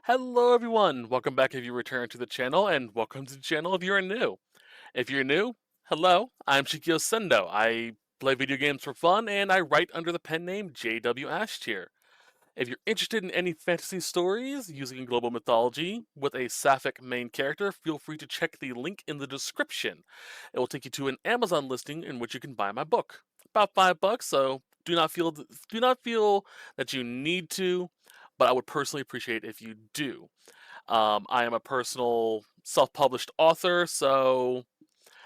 Hello everyone, welcome back if you return to the channel, and welcome to the channel if you're new. If you're new, hello, I'm Shikyo Sendo. I play video games for fun, and I write under the pen name JW Ashtier. If you're interested in any fantasy stories using global mythology with a sapphic main character, feel free to check the link in the description. It will take you to an Amazon listing in which you can buy my book. About $5, so do not feel that you need to, but I would personally appreciate if you do. I am a personal self-published author, so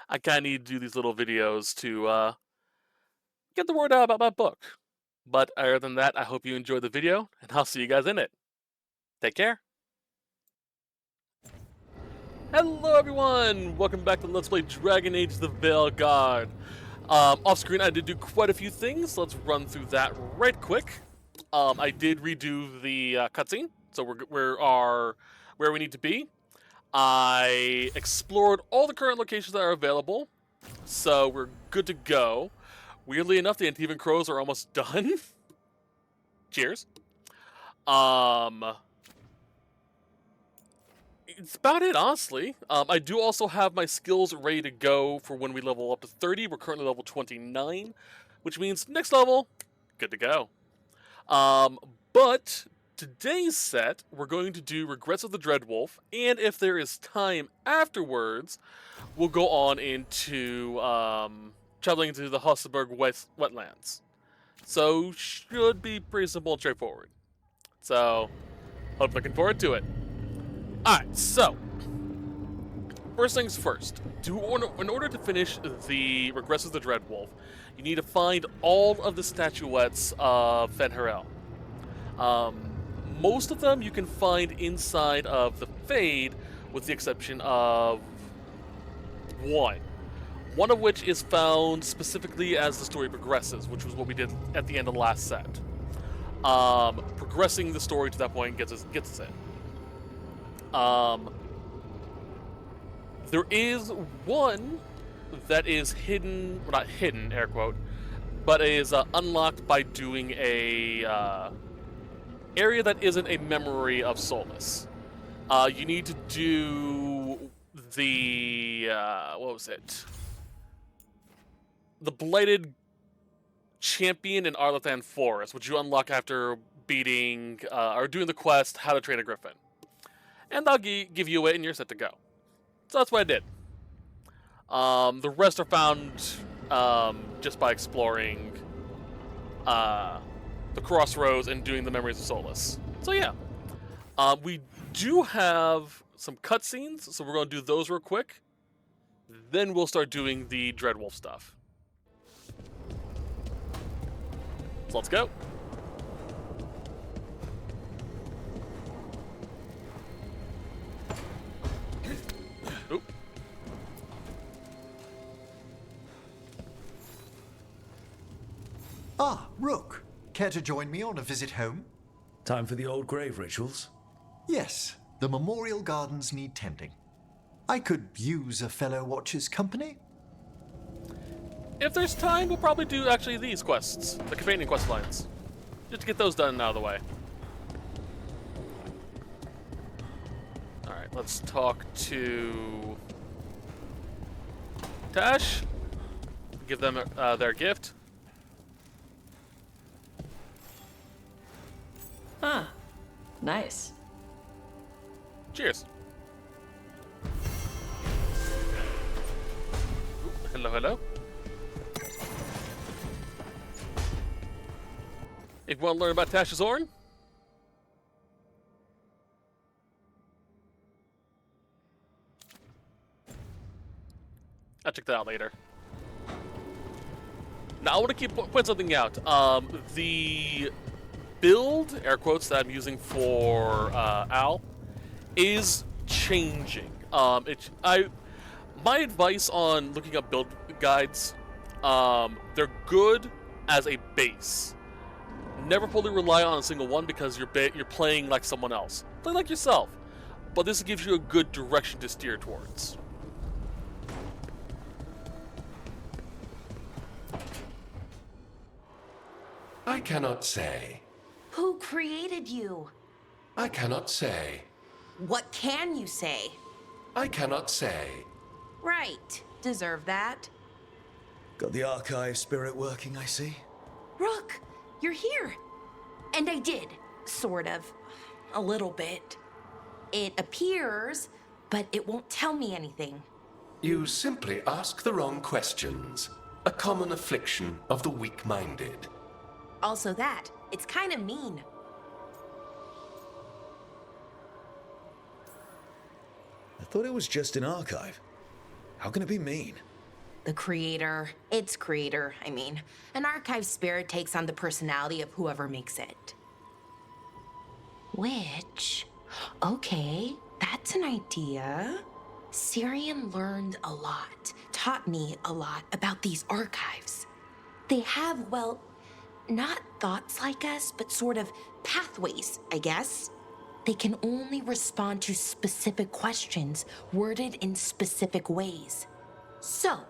I kind of need to do these little videos to get the word out about my book. But other than that, I hope you enjoy the video, and I'll see you guys in it. Take care. Hello everyone! Welcome back to Let's Play Dragon Age the Veilguard. Off screen I did do quite a few things, let's run through that right quick. I did redo the cutscene, so we're where we need to be. I explored all the current locations that are available, so we're good to go. Weirdly enough, the Antivan Crows are almost done. Cheers. It's about it, honestly. I do also have my skills ready to go for when we level up to 30. We're currently level 29, which means next level, good to go. But today's set, we're going to do Regrets of the Dreadwolf, and if there is time afterwards, we'll go on into traveling to the Hosselberg wetlands. So, should be pretty simple and straightforward. So, hope looking forward to it. Alright, so, first things first. In order to finish the Regrets of the Dreadwolf, you need to find all of the statuettes of Fen'Harel. Most of them you can find inside of the Fade, with the exception of one. One of which is found specifically as the story progresses, which was what we did at the end of the last set. Progressing the story to that point gets us in. There is one that is hidden, well, not hidden, air quote, but is unlocked by doing a area that isn't a memory of Solus. You need to do the, what was it? The Blighted Champion in Arlathan Forest, which you unlock after beating, or doing the quest, How to Train a Griffin. And I'll give you it and you're set to go. So that's what I did. The rest are found just by exploring the crossroads and doing the Memories of Solus. So yeah, we do have some cutscenes, so we're going to do those real quick. Then we'll start doing the Dreadwolf stuff. So let's go. Oop. Ah, Rook. Care to join me on a visit home? Time for the old grave rituals? Yes, the memorial gardens need tending. I could use a fellow watcher's company. If there's time, we'll probably do actually these quests, the companion quest lines, just to get those done out of the way. Alright, let's talk to Tash, give them their gift. Ah, nice. Cheers. Hello, hello. If you want to learn about Tash's Horn, I'll check that out later. Now I want to point something out. The build, air quotes, that I'm using for Al is changing. My advice on looking up build guides, they're good as a base. Never fully rely on a single one because you're playing like someone else. Play like yourself. But this gives you a good direction to steer towards. I cannot say. Who created you? I cannot say. What can you say? I cannot say. Right. Deserve that. Got the archive spirit working, I see. Rook, you're here. And I did, sort of. A little bit. It appears, but it won't tell me anything. You simply ask the wrong questions. A common affliction of the weak-minded. Also that, it's kind of mean. I thought it was just an archive. How can it be mean? The creator, its creator, I mean. An archive spirit takes on the personality of whoever makes it. Which, okay, that's an idea. Syrian learned a lot, taught me a lot about these archives. They have, well, not thoughts like us, but sort of pathways, I guess. They can only respond to specific questions worded in specific ways. So,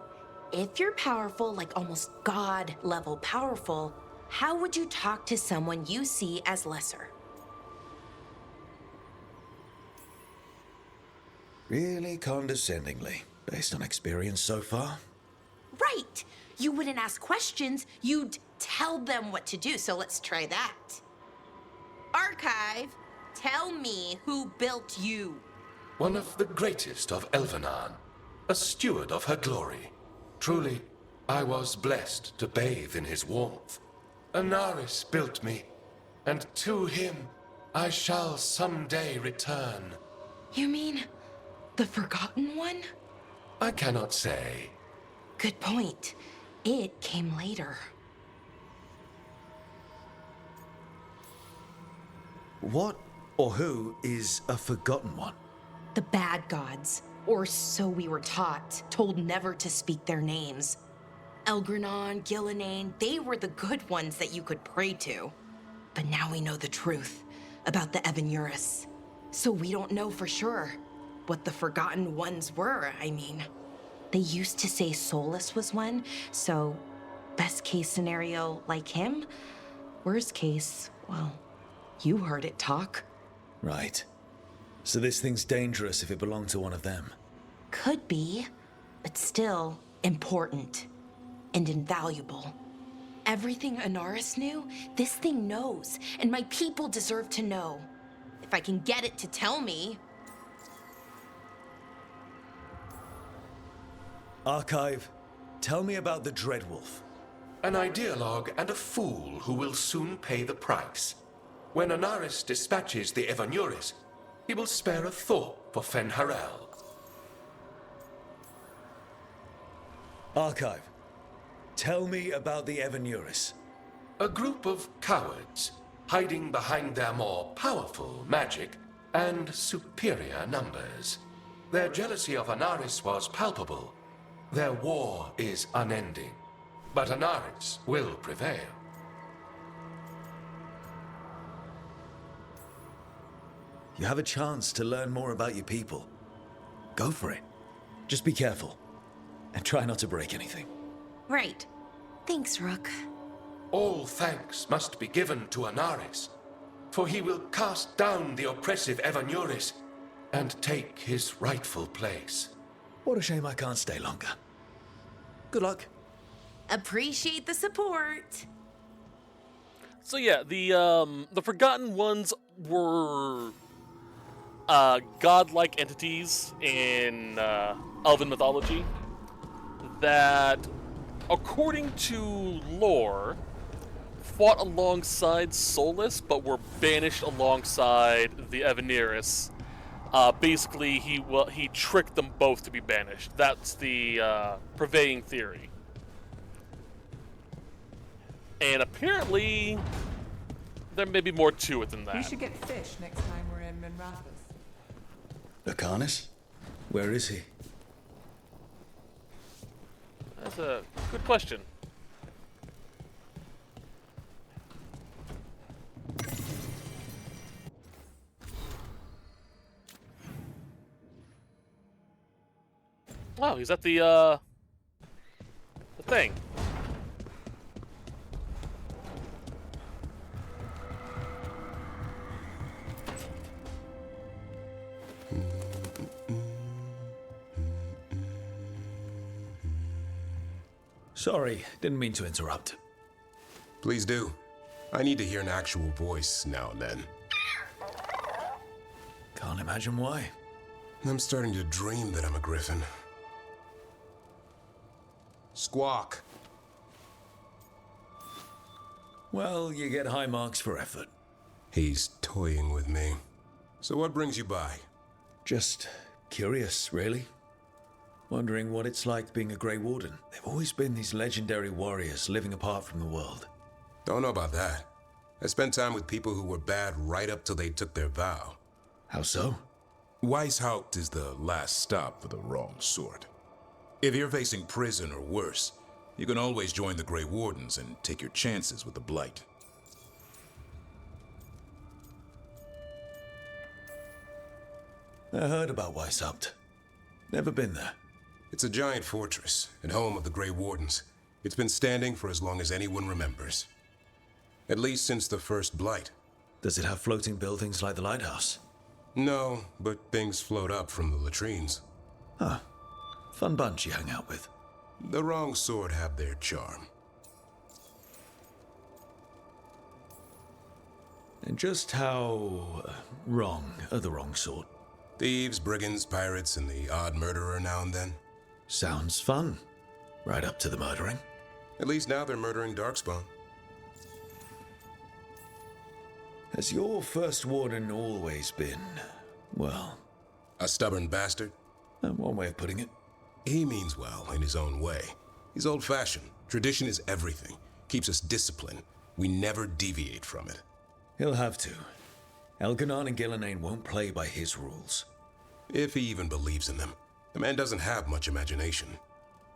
if you're powerful, like almost God-level powerful, how would you talk to someone you see as lesser? Really condescendingly, based on experience so far. Right! You wouldn't ask questions, you'd tell them what to do, so let's try that. Archive, tell me who built you. One of the greatest of Elgar'nan, a steward of her glory. Truly, I was blessed to bathe in his warmth. Anaris built me, and to him I shall someday return. You mean the Forgotten One? I cannot say. Good point. It came later. What or who is a Forgotten One? The bad gods, or so we were taught, told never to speak their names. Elgar'nan, Ghilan'nain, they were the good ones that you could pray to. But now we know the truth about the Evanuris. So we don't know for sure what the Forgotten Ones were, I mean. They used to say Solus was one, so best case scenario like him. Worst case, well, you heard it talk. Right. So this thing's dangerous if it belonged to one of them. Could be, but still important and invaluable. Everything Anaris knew, this thing knows, and my people deserve to know. If I can get it to tell me. Archive, tell me about the Dreadwolf. An ideologue and a fool who will soon pay the price. When Anaris dispatches the Evanuris, he will spare a thought for Fen'Harel. Archive, tell me about the Evanuris. A group of cowards hiding behind their more powerful magic and superior numbers. Their jealousy of Anaris was palpable. Their war is unending, but Anaris will prevail. You have a chance to learn more about your people. Go for it. Just be careful, and try not to break anything. Right. Thanks, Rook. All thanks must be given to Anaris, for he will cast down the oppressive Evanuris and take his rightful place. What a shame I can't stay longer. Good luck. Appreciate the support. So yeah, the Forgotten Ones were godlike entities in elven mythology that, according to lore, fought alongside Solus, but were banished alongside the Evanuris. Basically, he tricked them both to be banished. That's the prevailing theory. And apparently, there may be more to it than that. We should get fish next time we're in Minrathous. Lacanis? Where is he? That's a good question. Oh, he's at the thing. Sorry, didn't mean to interrupt. Please do. I need to hear an actual voice now and then. Can't imagine why. I'm starting to dream that I'm a griffin. Squawk. Well, you get high marks for effort. He's toying with me. So what brings you by? Just curious, really. Wondering what it's like being a Grey Warden. They've always been these legendary warriors living apart from the world. Don't know about that. I spent time with people who were bad right up till they took their vow. How so? Weishaupt is the last stop for the wrong sort. If you're facing prison or worse, you can always join the Grey Wardens and take your chances with the Blight. I heard about Weishaupt. Never been there. It's a giant fortress and home of the Grey Wardens. It's been standing for as long as anyone remembers. At least since the first Blight. Does it have floating buildings like the lighthouse? No, but things float up from the latrines. Huh. Fun bunch you hang out with. The wrong sort have their charm. And just how wrong are the wrong sort? Thieves, brigands, pirates, and the odd murderer now and then. Sounds fun. Right up to the murdering. At least now they're murdering Darkspawn. Has your first warden always been, well... A stubborn bastard? One way of putting it. He means well in his own way. He's old-fashioned. Tradition is everything. Keeps us disciplined. We never deviate from it. He'll have to. Elgar'nan and Ghilan'nain won't play by his rules. If he even believes in them. The man doesn't have much imagination.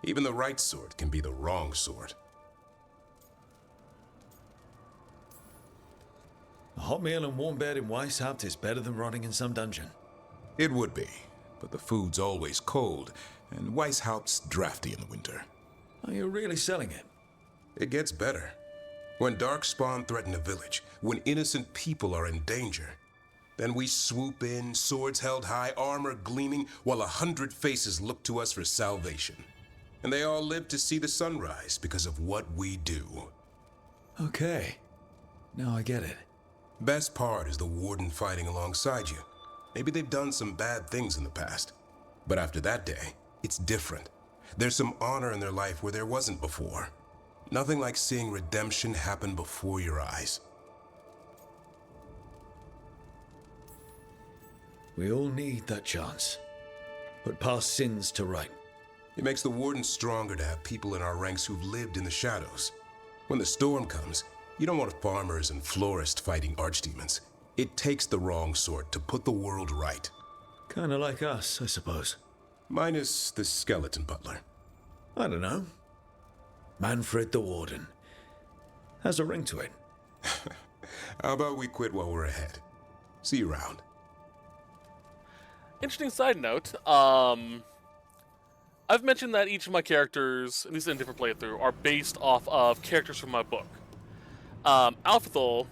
Even the right sort can be the wrong sort. A hot meal and warm bed in Weishaupt is better than rotting in some dungeon. It would be, but the food's always cold, and Weishaupt's drafty in the winter. Are you really selling it? It gets better. When Darkspawn threaten a village, when innocent people are in danger, then we swoop in, swords held high, armor gleaming, while 100 faces look to us for salvation. And they all live to see the sunrise because of what we do. Okay. Now I get it. Best part is the warden fighting alongside you. Maybe they've done some bad things in the past. But after that day, it's different. There's some honor in their life where there wasn't before. Nothing like seeing redemption happen before your eyes. We all need that chance. Put past sins to right. It makes the warden stronger to have people in our ranks who've lived in the shadows. When the storm comes, you don't want farmers and florists fighting archdemons. It takes the wrong sort to put the world right. Kinda like us, I suppose. Minus the skeleton butler. I don't know. Manfred the Warden. Has a ring to it. How about we quit while we're ahead? See you around. Interesting side note. I've mentioned that each of my characters, at least in a different playthrough, are based off of characters from my book. Alphithol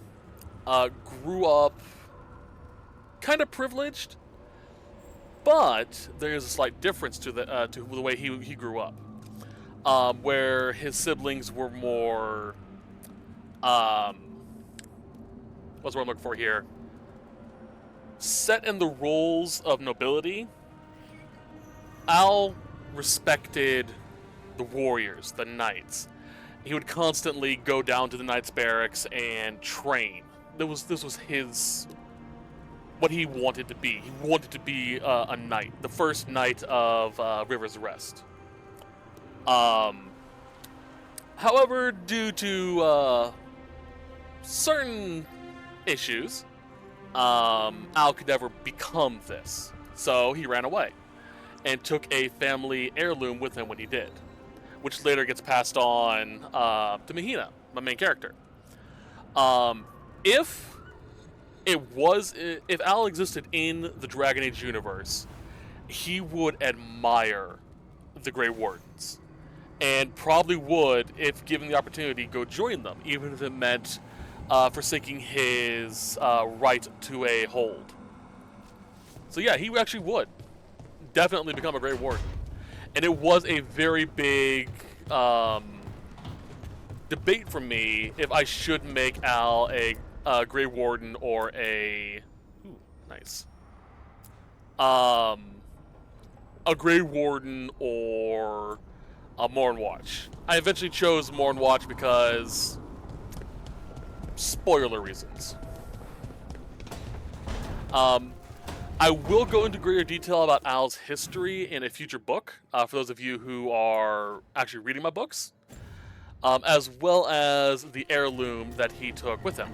grew up kind of privileged, but there is a slight difference to the way he grew up. Where his siblings were more, what's what I'm looking for here? Set in the roles of nobility. Al respected the warriors, the knights. He would constantly go down to the knights' barracks and train. This was his, what he wanted to be. He wanted to be a knight, the first knight of River's Rest. However, due to certain issues, Al could never become this. So he ran away and took a family heirloom with him when he did, which later gets passed on to Mahina, my main character. If Al existed in the Dragon Age universe, he would admire the Grey Wardens. And probably would, if given the opportunity, go join them, even if it meant forsaking his right to a hold. So yeah, he actually would definitely become a Grey Warden. And it was a very big debate for me if I should make Al a Grey Warden or a... Ooh, nice. A Grey Warden or a Morn Watch. I eventually chose Morn Watch because... spoiler reasons. I will go into greater detail about Al's history in a future book, for those of you who are actually reading my books, as well as the heirloom that he took with him.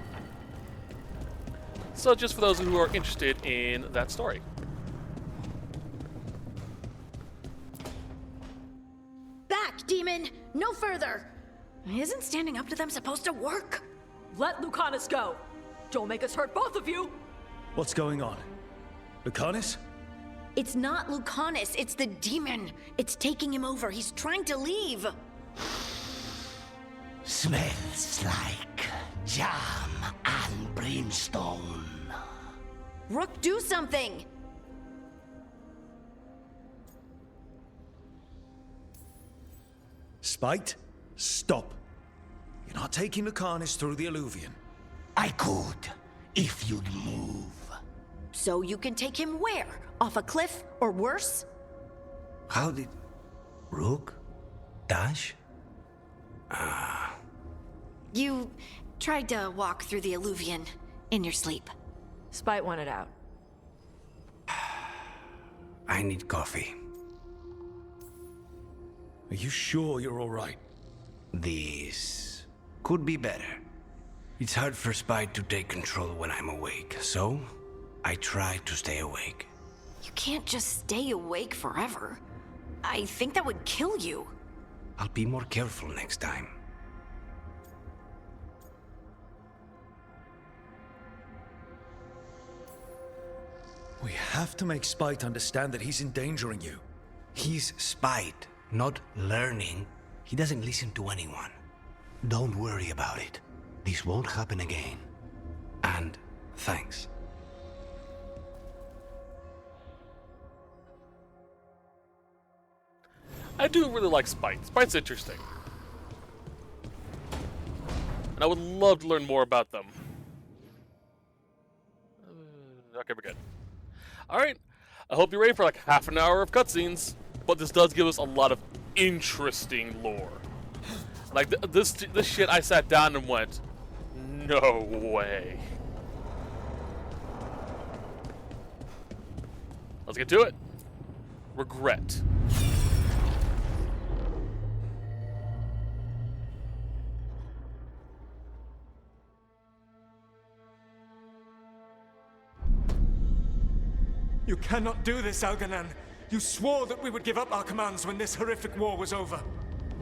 So just for those who are interested in that story. Back, demon! No further! Isn't standing up to them supposed to work? Let Lucanus go. Don't make us hurt both of you. What's going on? Lucanus? It's not Lucanus, it's the demon. It's taking him over. He's trying to leave. Smells like jam and brimstone. Rook, do something! Spite? Stop. You're not taking Lucanus through the Alluvion. I could, if you'd move. So you can take him where? Off a cliff, or worse? How did... Rook? Dash? You tried to walk through the Alluvion in your sleep. Spite wanted out. I need coffee. Are you sure you're all right? This could be better. It's hard for Spite to take control when I'm awake, so I try to stay awake. You can't just stay awake forever. I think that would kill you. I'll be more careful next time. We have to make Spite understand that he's endangering you. He's Spite, not learning. He doesn't listen to anyone. Don't worry about it. This won't happen again. And thanks. I do really like Spite. Spite's interesting. And I would love to learn more about them. Okay, we're good. Alright, I hope you're ready for like half an hour of cutscenes, but this does give us a lot of interesting lore. Like, this shit I sat down and went, no way. Let's get to it. Regret. You cannot do this, Elgar'nan. You swore that we would give up our commands when this horrific war was over.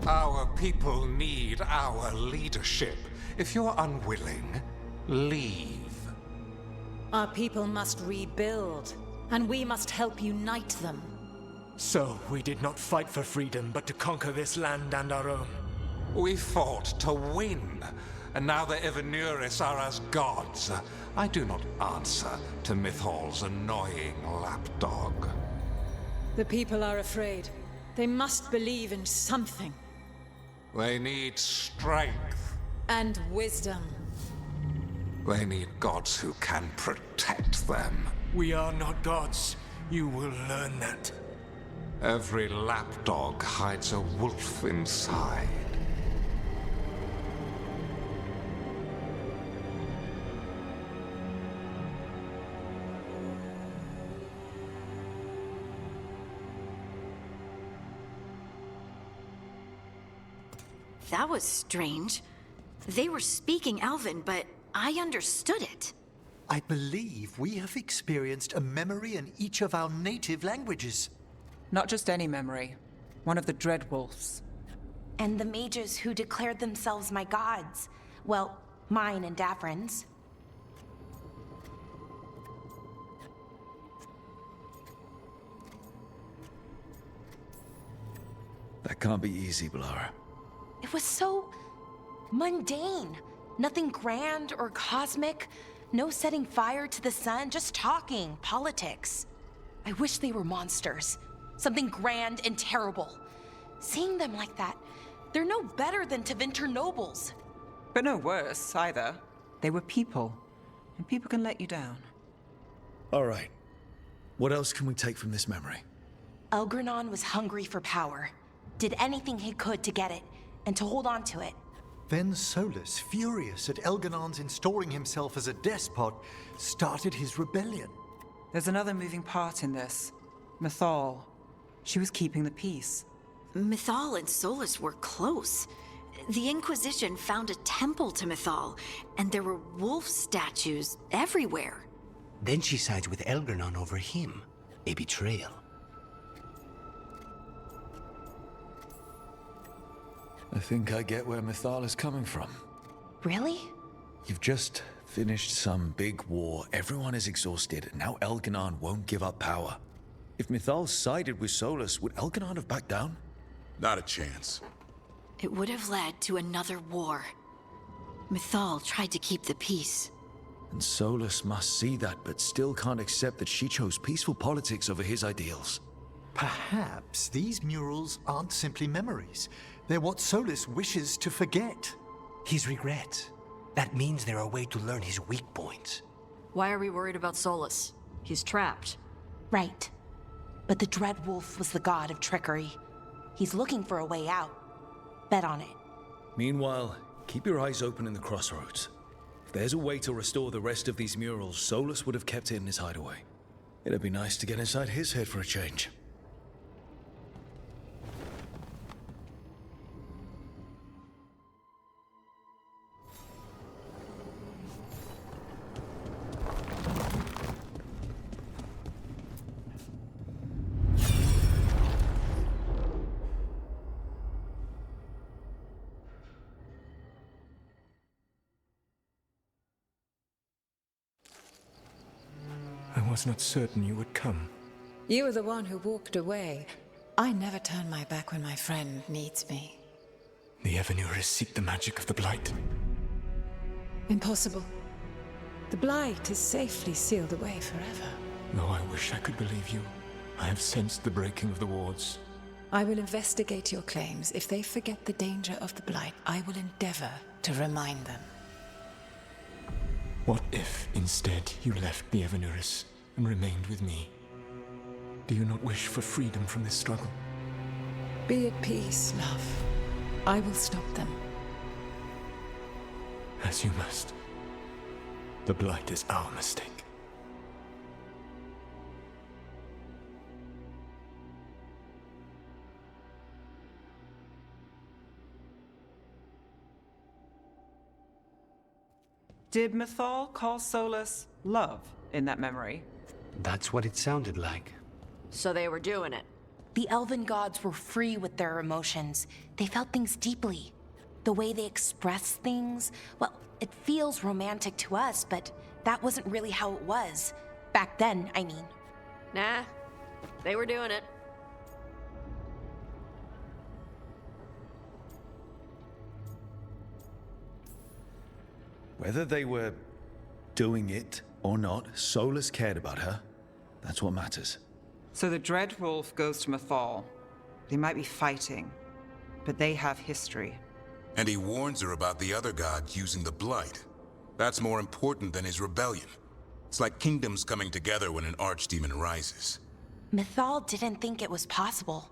Our people need our leadership. If you're unwilling, leave. Our people must rebuild, and we must help unite them. So, we did not fight for freedom, but to conquer this land and our own. We fought to win, and now the Evenuris are as gods. I do not answer to Mythal's annoying lapdog. The people are afraid. They must believe in something. They need strength. And wisdom. They need gods who can protect them. We are not gods. You will learn that. Every lapdog hides a wolf inside. That was strange. They were speaking Elven, but I understood it. I believe we have experienced a memory in each of our native languages. Not just any memory. One of the Dreadwolves. And the mages who declared themselves my gods. Well, mine and Davrin's. That can't be easy, Blara. It was so mundane. Nothing grand or cosmic. No setting fire to the sun, just talking, politics. I wish they were monsters. Something grand and terrible. Seeing them like that They're no better than Tevinter nobles. But no worse, either. They were people, and people can let you down. All right. What else can we take from this memory? Elgar'nan was hungry for power, did anything he could to get it, and to hold on to it. Then Solus, furious at Elgar'nan's installing himself as a despot, started his rebellion. There's another moving part in this. Mythal. She was keeping the peace. Mythal and Solus were close. The Inquisition found a temple to Mythal, and there were wolf statues everywhere. Then she sides with Elgar'nan over him. A betrayal. I think I get where Mythal is coming from. Really? You've just finished some big war. Everyone is exhausted, and now Elgar'nan won't give up power. If Mythal sided with Solus, would Elgar'nan have backed down? Not a chance. It would have led to another war. Mythal tried to keep the peace. And Solus must see that, but still can't accept that she chose peaceful politics over his ideals. Perhaps these murals aren't simply memories. They're what Solus wishes to forget. His regrets. That means they're a way to learn his weak points. Why are we worried about Solus? He's trapped. Right. But the Dread Wolf was the god of trickery. He's looking for a way out. Bet on it. Meanwhile, keep your eyes open in the crossroads. If there's a way to restore the rest of these murals, Solus would have kept it in his hideaway. It'd be nice to get inside his head for a change. I was not certain you would come. You were the one who walked away. I never turn my back when my friend needs me. The Evenuris seek the magic of the Blight. Impossible. The Blight is safely sealed away forever. Though I wish I could believe you. I have sensed the breaking of the wards. I will investigate your claims. If they forget the danger of the Blight, I will endeavor to remind them. What if, instead, you left the Evenuris and remained with me? Do you not wish for freedom from this struggle? Be at peace, love. I will stop them. As you must. The Blight is our mistake. Did Mythal call Solus love in that memory? That's what it sounded like. So they were doing it. The elven gods were free with their emotions. They felt things deeply. The way they expressed things, well, it feels romantic to us, but that wasn't really how it was. Back then, I mean. Nah, they were doing it. Whether they were doing it or not, Solus cared about her. That's what matters. So the Dread Wolf goes to Mythal. They might be fighting, but they have history. And he warns her about the other gods using the Blight. That's more important than his rebellion. It's like kingdoms coming together when an archdemon rises. Mythal didn't think it was possible.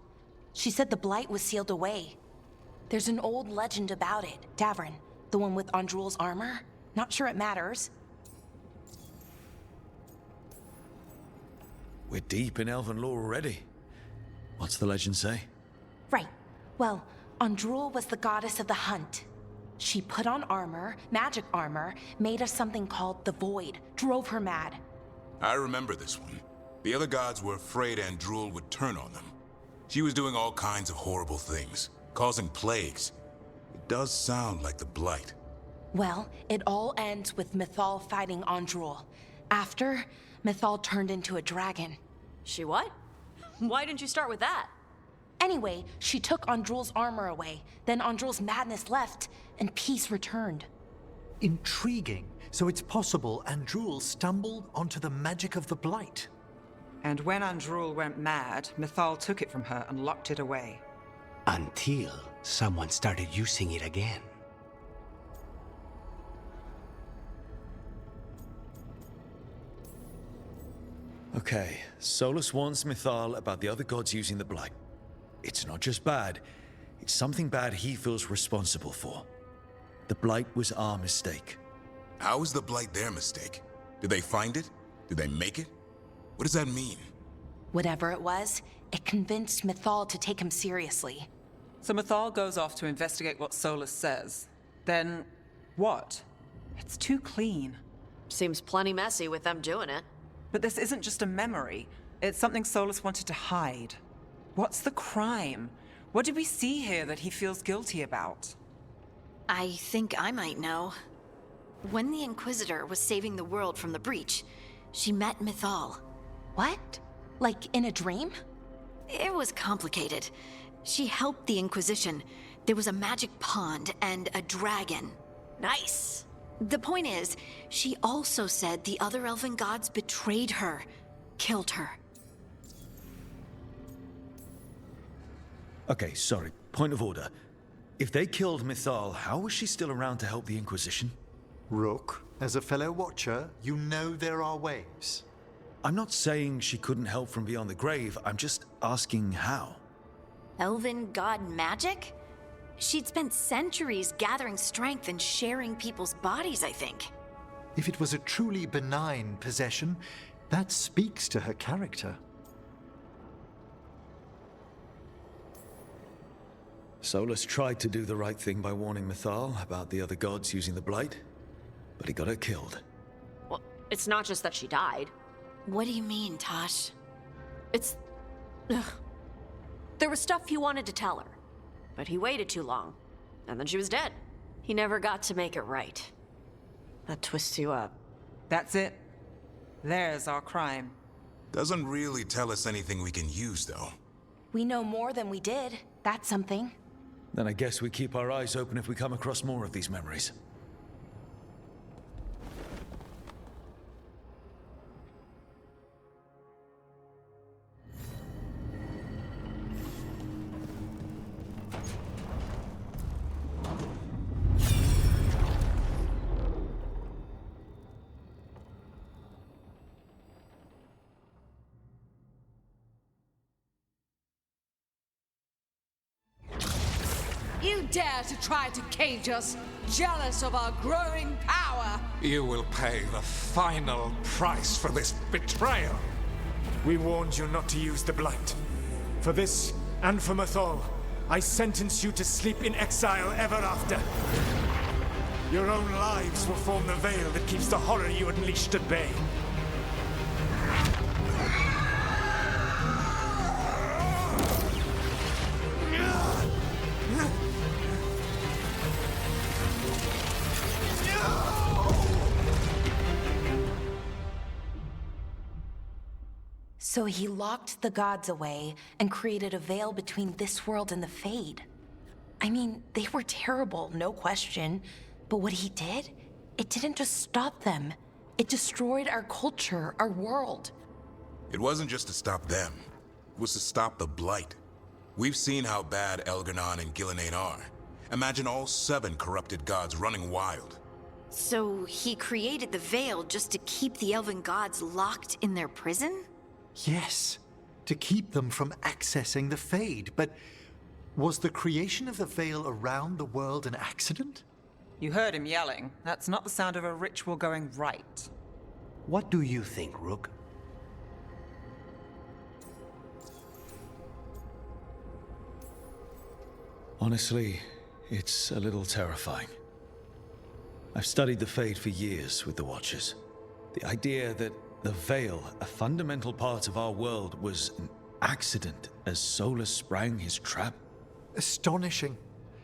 She said the Blight was sealed away. There's an old legend about it. Davrin, the one with Andrul's armor. Not sure it matters. We're deep in elven lore already. What's the legend say? Right. Well, Andrul was the goddess of the hunt. She put on armor, magic armor, made us something called the Void, drove her mad. I remember this one. The other gods were afraid Andrul would turn on them. She was doing all kinds of horrible things, causing plagues. It does sound like the Blight. Well, it all ends with Mythal fighting Andrul. After, Mythal turned into a dragon. She what? Why didn't you start with that? Anyway, she took Andrul's armor away. Then Andrul's madness left, and peace returned. Intriguing. So it's possible Andrul stumbled onto the magic of the Blight. And when Andrul went mad, Mythal took it from her and locked it away. Until someone started using it again. Okay, Solus warns Mythal about the other gods using the Blight. It's not just bad, it's something bad he feels responsible for. The Blight was our mistake. How is the Blight their mistake? Did they find it? Did they make it? What does that mean? Whatever it was, it convinced Mythal to take him seriously. So Mythal goes off to investigate what Solus says. Then, what? It's too clean. Seems plenty messy with them doing it. But this isn't just a memory. It's something Solus wanted to hide. What's the crime? What did we see here that he feels guilty about? I think I might know. When the Inquisitor was saving the world from the breach, she met Mythal. What? Like in a dream? It was complicated. She helped the Inquisition. There was a magic pond and a dragon. Nice. The point is, she also said the other elven gods betrayed her, killed her. Okay, sorry, point of order. If they killed Mythal, how was she still around to help the Inquisition? Rook, as a fellow watcher, you know there are ways. I'm not saying she couldn't help from beyond the grave, I'm just asking how. Elven god magic? She'd spent centuries gathering strength and sharing people's bodies, I think. If it was a truly benign possession, that speaks to her character. Solus tried to do the right thing by warning Mythal about the other gods using the Blight, but he got her killed. Well, it's not just that she died. What do you mean, Tosh? It's... Ugh. There was stuff he wanted to tell her, but he waited too long, and then she was dead. He never got to make it right. That twists you up. That's it. There's our crime. Doesn't really tell us anything we can use, though. We know more than we did. That's something. Then I guess we keep our eyes open if we come across more of these memories. You dare to try to cage us, jealous of our growing power! You will pay the final price for this betrayal. We warned you not to use the Blight. For this, and for Mythal, I sentence you to sleep in exile ever after. Your own lives will form the veil that keeps the horror you unleashed at bay. So he locked the gods away and created a veil between this world and the Fade. I mean, they were terrible, no question. But what he did, it didn't just stop them. It destroyed our culture, our world. It wasn't just to stop them. It was to stop the Blight. We've seen how bad Elgar'nan and Ghilan'nain are. Imagine all 7 corrupted gods running wild. So he created the veil just to keep the elven gods locked in their prison? Yes, to keep them from accessing the Fade. But was the creation of the veil around the world an accident? You heard him yelling. That's not the sound of a ritual going right. What do you think, Rook? Honestly, it's a little terrifying. I've studied the Fade for years with the Watchers. The idea that the Veil, a fundamental part of our world, was an accident as Solus sprang his trap. Astonishing.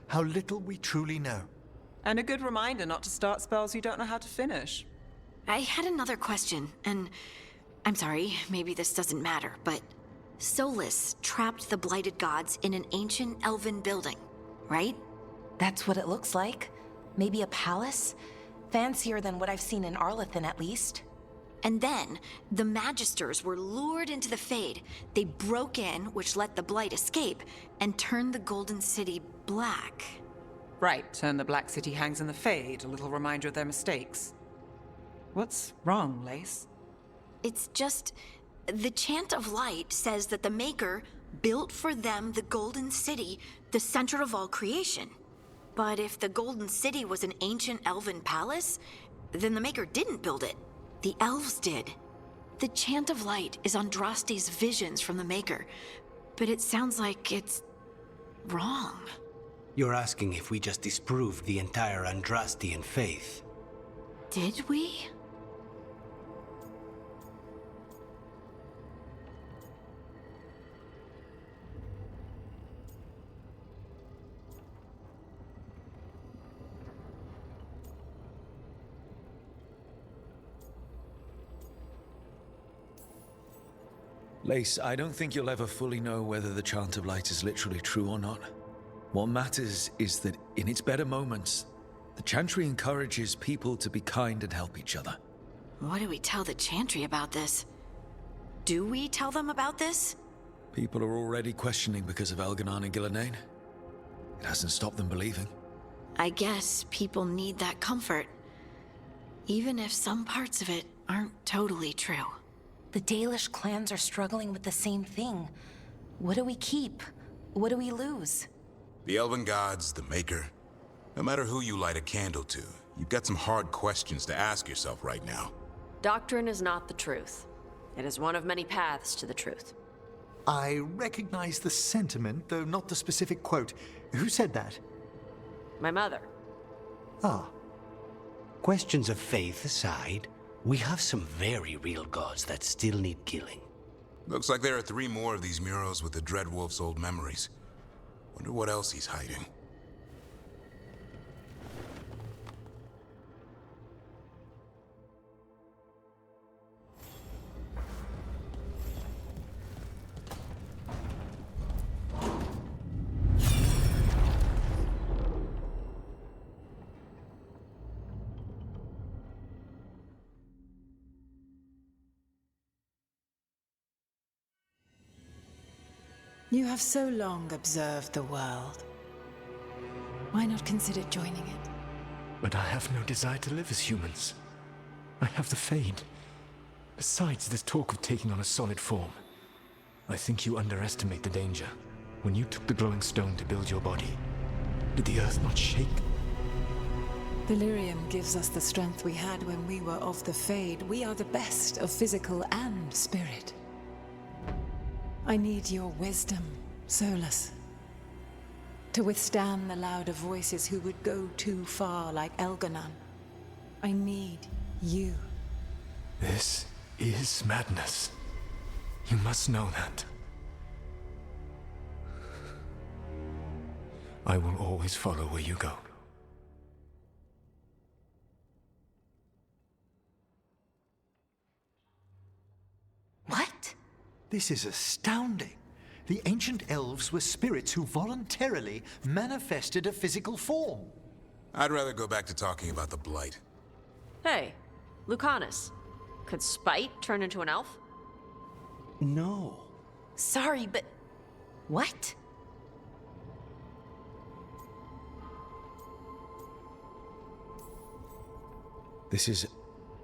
How little we truly know. And a good reminder not to start spells you don't know how to finish. I had another question, and I'm sorry, maybe this doesn't matter, but Solus trapped the blighted gods in an ancient elven building, right? That's what it looks like. Maybe a palace? Fancier than what I've seen in Arlethan, at least. And then, the Magisters were lured into the Fade. They broke in, which let the Blight escape, and turned the Golden City black. Right, and the Black City hangs in the Fade, a little reminder of their mistakes. What's wrong, Lace? It's just... the Chant of Light says that the Maker built for them the Golden City, the center of all creation. But if the Golden City was an ancient elven palace, then the Maker didn't build it. The elves did. The Chant of Light is Andraste's visions from the Maker, but it sounds like it's wrong. You're asking if we just disproved the entire Andrastian faith. Did we? Lace, I don't think you'll ever fully know whether the Chant of Light is literally true or not. What matters is that in its better moments, the Chantry encourages people to be kind and help each other. What do we tell the Chantry about this? Do we tell them about this? People are already questioning because of Elgar'nan and Ghilan'nain. It hasn't stopped them believing. I guess people need that comfort, even if some parts of it aren't totally true. The Dalish clans are struggling with the same thing. What do we keep? What do we lose? The Elven Gods, the Maker. No matter who you light a candle to, you've got some hard questions to ask yourself right now. Doctrine is not the truth. It is one of many paths to the truth. I recognize the sentiment, though not the specific quote. Who said that? My mother. Ah. Questions of faith aside, we have some very real gods that still need killing. Looks like there are 3 more of these murals with the Dreadwolf's old memories. Wonder what else he's hiding. You have so long observed the world. Why not consider joining it? But I have no desire to live as humans. I have the Fade. Besides, this talk of taking on a solid form. I think you underestimate the danger. When you took the glowing stone to build your body, did the earth not shake? Delirium gives us the strength we had when we were of the Fade. We are the best of physical and spirit. I need your wisdom, Solus, to withstand the louder voices who would go too far like Elgar'nan. I need you. This is madness. You must know that. I will always follow where you go. What? This is astounding. The ancient elves were spirits who voluntarily manifested a physical form. I'd rather go back to talking about the Blight. Hey, Lucanus. Could Spite turn into an elf? No. Sorry, but... what? This is...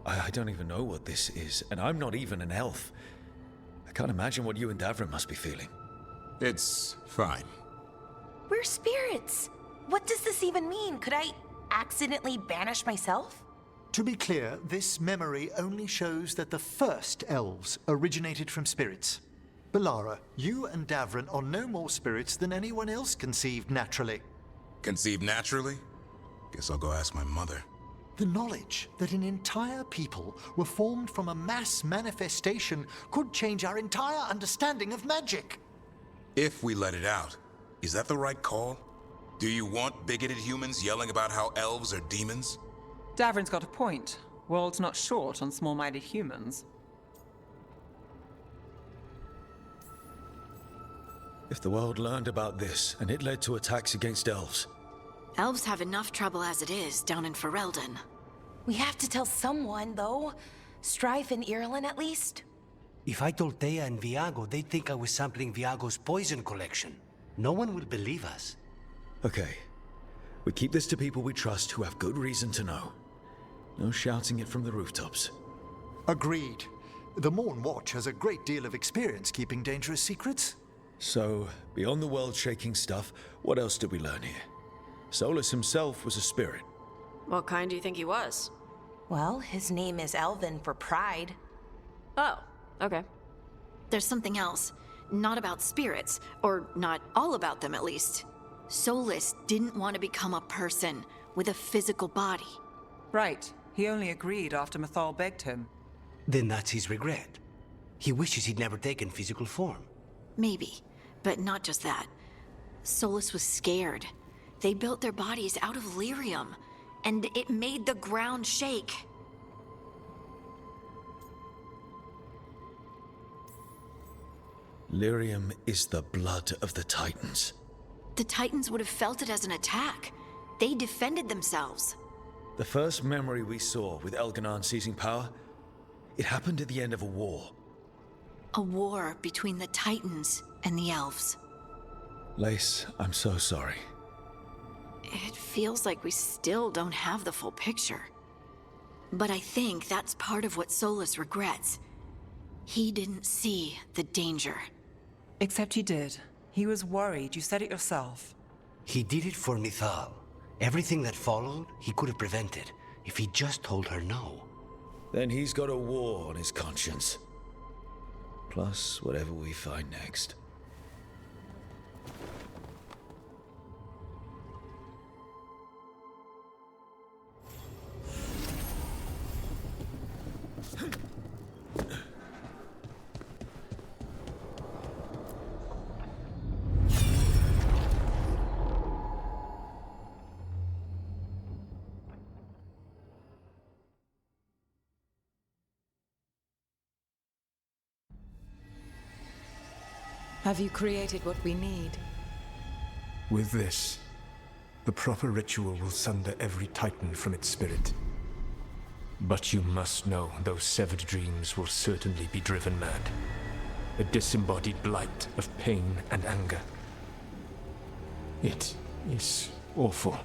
I don't even know what this is, and I'm not even an elf. I can't imagine what you and Davrin must be feeling. It's fine. We're spirits. What does this even mean? Could I accidentally banish myself? To be clear, this memory only shows that the first elves originated from spirits. Balara, you and Davrin are no more spirits than anyone else conceived naturally. Conceived naturally? Guess I'll go ask my mother. The knowledge that an entire people were formed from a mass manifestation could change our entire understanding of magic. If we let it out, is that the right call? Do you want bigoted humans yelling about how elves are demons? Davrin's got a point. World's not short on small-minded humans. If the world learned about this, and it led to attacks against elves... Elves have enough trouble as it is down in Ferelden. We have to tell someone, though. Strife and Irulan, at least? If I told Thea and Viago, they'd think I was sampling Viago's poison collection. No one will believe us. Okay. We keep this to people we trust who have good reason to know. No shouting it from the rooftops. Agreed. The Morn Watch has a great deal of experience keeping dangerous secrets. So, beyond the world-shaking stuff, what else did we learn here? Solus himself was a spirit. What kind do you think he was? Well, his name is Elven for pride. Oh, okay. There's something else. Not about spirits, or not all about them at least. Solus didn't want to become a person with a physical body. Right. He only agreed after Mythal begged him. Then that's his regret. He wishes he'd never taken physical form. Maybe, but not just that. Solus was scared. They built their bodies out of lyrium, and it made the ground shake. Lyrium is the blood of the Titans. The Titans would have felt it as an attack. They defended themselves. The first memory we saw with Elgar'nan seizing power, it happened at the end of a war. A war between the Titans and the elves. Lace, I'm so sorry. It feels like we still don't have the full picture. But I think that's part of what Solus regrets. He didn't see the danger. Except he did. He was worried. You said it yourself. He did it for Mythal. Everything that followed, he could have prevented if he just told her no. Then he's got a war on his conscience. Plus, whatever we find next. Have you created what we need? With this, the proper ritual will sunder every Titan from its spirit. But you must know those severed dreams will certainly be driven mad. A disembodied blight of pain and anger. It is awful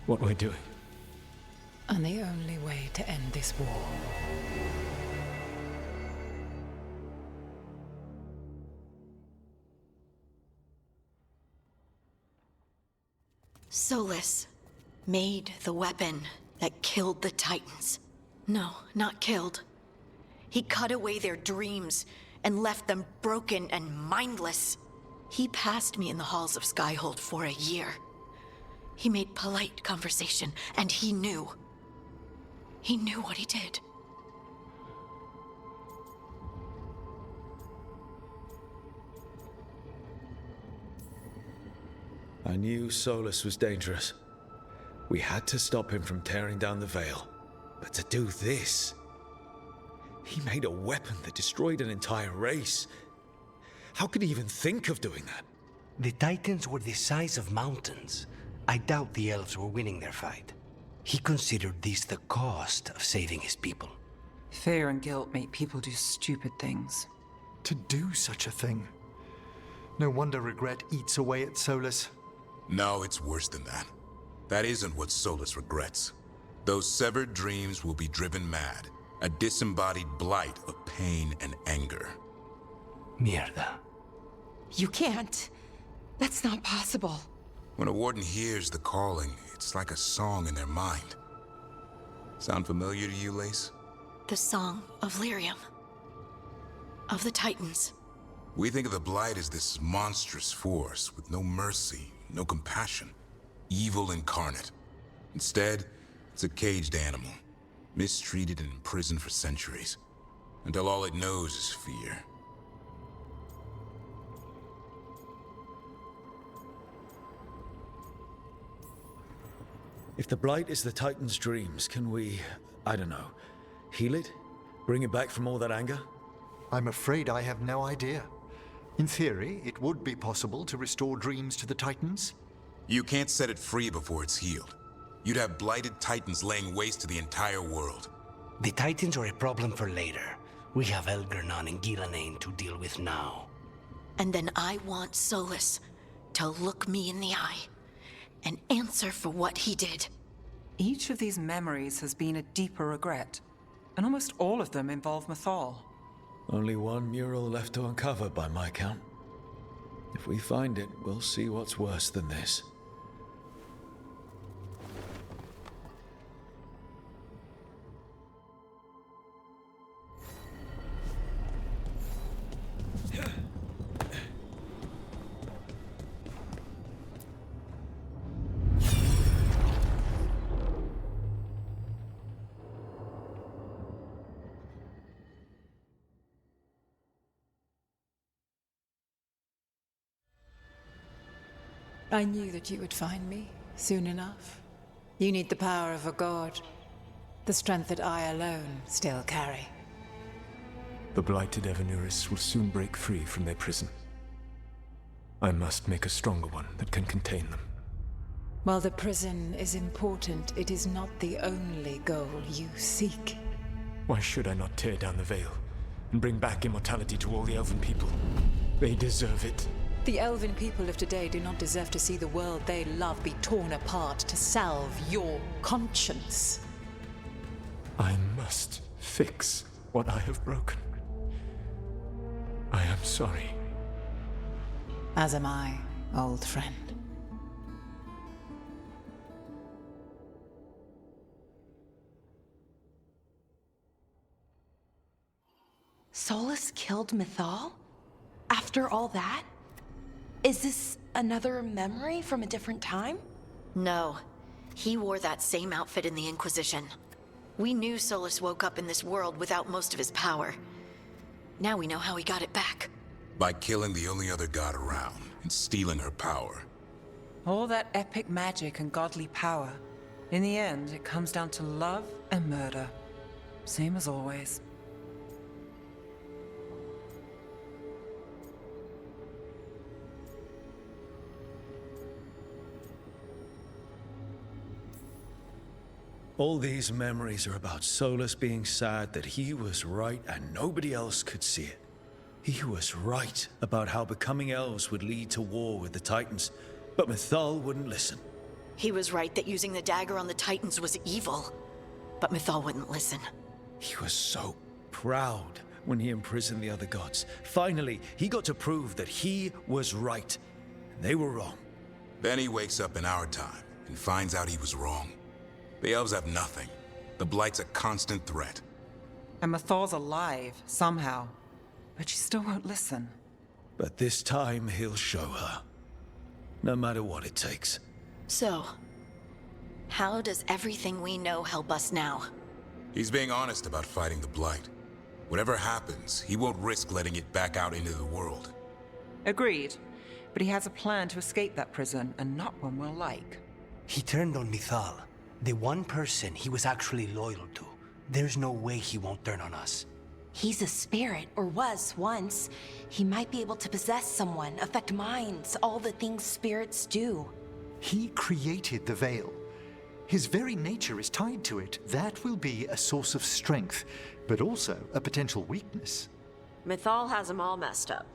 what we're doing. And the only way to end this war. Solus made the weapon that killed the Titans. No, not killed. He cut away their dreams and left them broken and mindless. He passed me in the halls of Skyhold for a year. He made polite conversation, and he knew. He knew what he did. I knew Solus was dangerous. We had to stop him from tearing down the Veil. But to do this... He made a weapon that destroyed an entire race. How could he even think of doing that? The Titans were the size of mountains. I doubt the elves were winning their fight. He considered this the cost of saving his people. Fear and guilt make people do stupid things. To do such a thing. No wonder regret eats away at Solus. No, it's worse than that. That isn't what Solus regrets. Those severed dreams will be driven mad. A disembodied blight of pain and anger. Mierda. You can't. That's not possible. When a warden hears the calling, it's like a song in their mind. Sound familiar to you, Lace? The song of Lyrium. Of the Titans. We think of the Blight as this monstrous force with no mercy, no compassion. Evil incarnate. Instead, it's a caged animal. Mistreated and imprisoned for centuries. Until all it knows is fear. If the Blight is the Titan's dreams, can we, I don't know, heal it? Bring it back from all that anger? I'm afraid I have no idea. In theory, it would be possible to restore dreams to the Titans. You can't set it free before it's healed. You'd have blighted Titans laying waste to the entire world. The Titans are a problem for later. We have Elgar'nan and Ghilan'nain to deal with now. And then I want Solus to look me in the eye and answer for what he did. Each of these memories has been a deeper regret, and almost all of them involve Mythal. Only one mural left to uncover by my count. If we find it, we'll see what's worse than this. I knew that you would find me soon enough. You need the power of a god, the strength that I alone still carry. The blighted Evanuris will soon break free from their prison. I must make a stronger one that can contain them. While the prison is important, it is not the only goal you seek. Why should I not tear down the veil and bring back immortality to all the Elven people? They deserve it. The Elven people of today do not deserve to see the world they love be torn apart to salve your conscience. I must fix what I have broken. I am sorry. As am I, old friend. Solus killed Mythal? After all that? Is this another memory from a different time? No. He wore that same outfit in the Inquisition. We knew Solus woke up in this world without most of his power. Now we know how he got it back. By killing the only other god around and stealing her power. All that epic magic and godly power. In the end, it comes down to love and murder. Same as always. All these memories are about Solus being sad that he was right and nobody else could see it. He was right about how becoming elves would lead to war with the Titans, but Mythal wouldn't listen. He was right that using the dagger on the Titans was evil, but Mythal wouldn't listen. He was so proud when he imprisoned the other gods. Finally, he got to prove that he was right. They were wrong. Then he wakes up in our time and finds out he was wrong. The elves have nothing. The Blight's a constant threat. And Mythal's alive, somehow. But she still won't listen. But this time he'll show her. No matter what it takes. So, how does everything we know help us now? He's being honest about fighting the Blight. Whatever happens, he won't risk letting it back out into the world. Agreed. But he has a plan to escape that prison, and not one we'll like. He turned on Mythal, the one person he was actually loyal to. There's no way he won't turn on us. He's a spirit, or was once. He might be able to possess someone, affect minds, all the things spirits do. He created the veil. His very nature is tied to it. That will be a source of strength, but also a potential weakness. Mythal has him all messed up.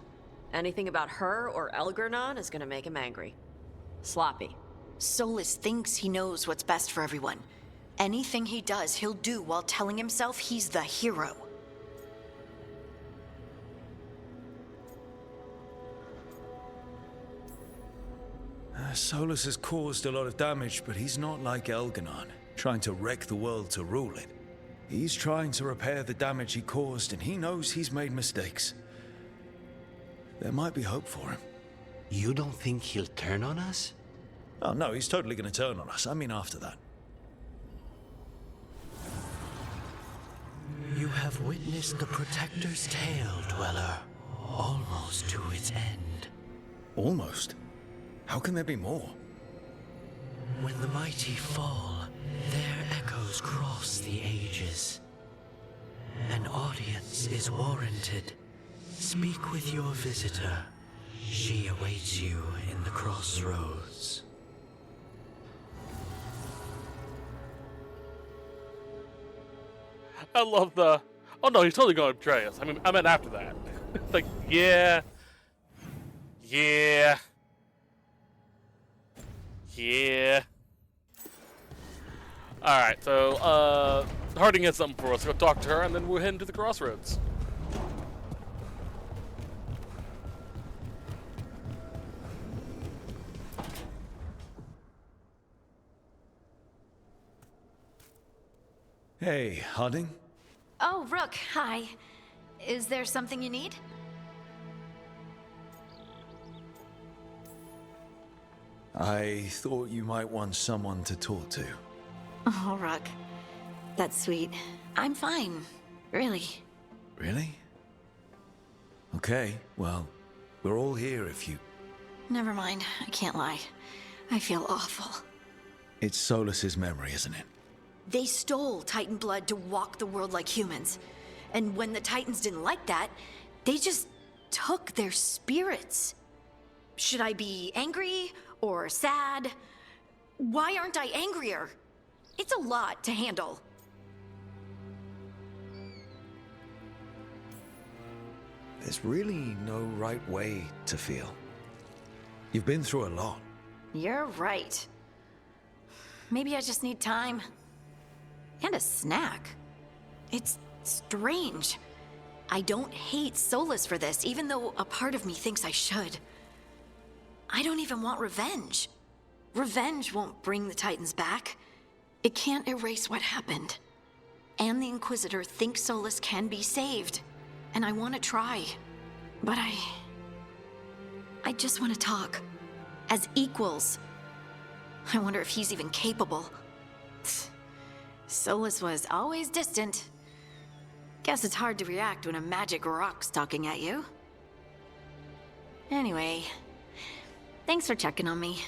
Anything about her or Elgar'nan is gonna make him angry. Sloppy. Solus thinks he knows what's best for everyone. Anything he does, he'll do while telling himself he's the hero. Solus has caused a lot of damage, but he's not like Elgar'nan, trying to wreck the world to rule it. He's trying to repair the damage he caused, and he knows he's made mistakes. There might be hope for him. You don't think he'll turn on us? Oh no, he's totally gonna turn on us. I mean after that. You have witnessed the Protector's tale, Dweller, almost to its end. Almost? How can there be more? When the mighty fall, their echoes cross the ages. An audience is warranted. Speak with your visitor. She awaits you in the crossroads. I love the. Oh no, he's totally going to betray us. I mean, I meant after that. Like, yeah. Yeah. Yeah. Alright, so, Harding has something for us. Go talk to her, and then we'll head into the crossroads. Hey, Harding? Oh, Rook, hi. Is there something you need? I thought you might want someone to talk to. Oh, Rook. That's sweet. I'm fine. Really. Really? Okay, well, we're all here if you... Never mind. I can't lie. I feel awful. It's Solus's memory, isn't it? They stole Titan blood to walk the world like humans. And when the Titans didn't like that, they just took their spirits. Should I be angry or sad? Why aren't I angrier? It's a lot to handle. There's really no right way to feel. You've been through a lot. You're right. Maybe I just need time. And a snack. It's strange. I don't hate Solus for this, even though a part of me thinks I should. I don't even want revenge. Revenge won't bring the Titans back. It can't erase what happened. And the Inquisitor thinks Solus can be saved. And I want to try. But I just want to talk. As equals. I wonder if he's even capable. Solus was always distant. Guess it's hard to react when a magic rock's talking at you. Anyway, thanks for checking on me.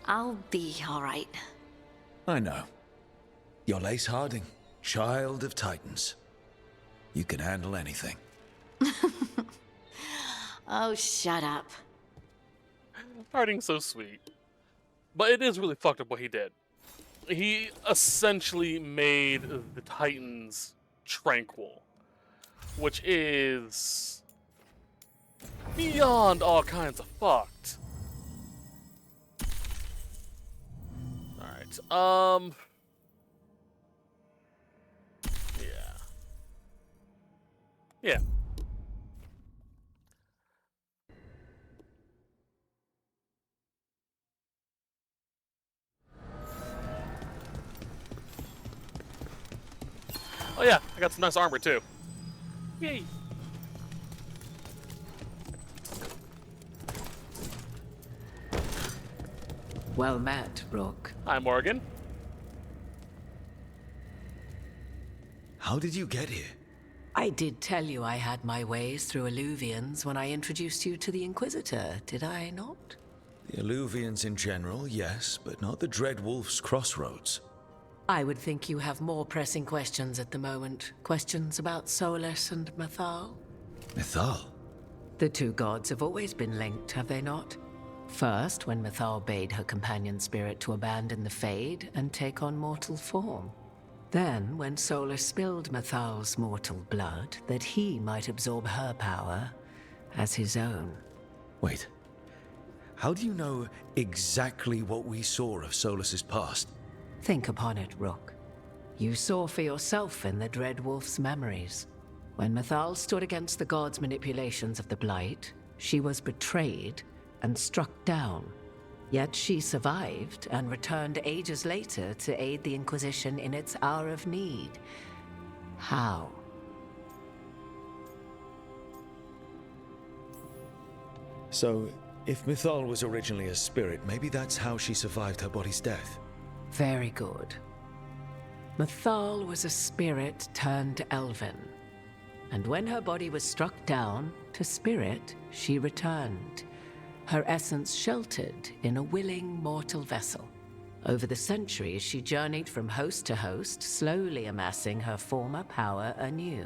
I'll be alright. I know. You're Lace Harding, child of Titans. You can handle anything. Oh, shut up. Harding's so sweet. But it is really fucked up what he did. He essentially made the Titans tranquil, which is beyond all kinds of fucked. Alright, yeah. Oh yeah, I got some nice armor too. Yay. Well met, Rook. Hi, Morgan. How did you get here? I did tell you I had my ways through Illuvians when I introduced you to the Inquisitor, did I not? The Illuvians in general, yes, but not the Dread Wolf's crossroads. I would think you have more pressing questions at the moment. Questions about Solus and Mythal? Mythal? The two gods have always been linked, have they not? First, when Mythal bade her companion spirit to abandon the Fade and take on mortal form. Then, when Solus spilled Mythal's mortal blood, that he might absorb her power as his own. Wait. How do you know exactly what we saw of Solus's past? Think upon it, Rook. You saw for yourself in the Dread Wolf's memories. When Mythal stood against the gods' manipulations of the Blight, she was betrayed and struck down. Yet she survived and returned ages later to aid the Inquisition in its hour of need. How? So, if Mythal was originally a spirit, maybe that's how she survived her body's death. Very good. Mythal was a spirit turned elven. And when her body was struck down, to spirit, she returned. Her essence sheltered in a willing mortal vessel. Over the centuries, she journeyed from host to host, slowly amassing her former power anew.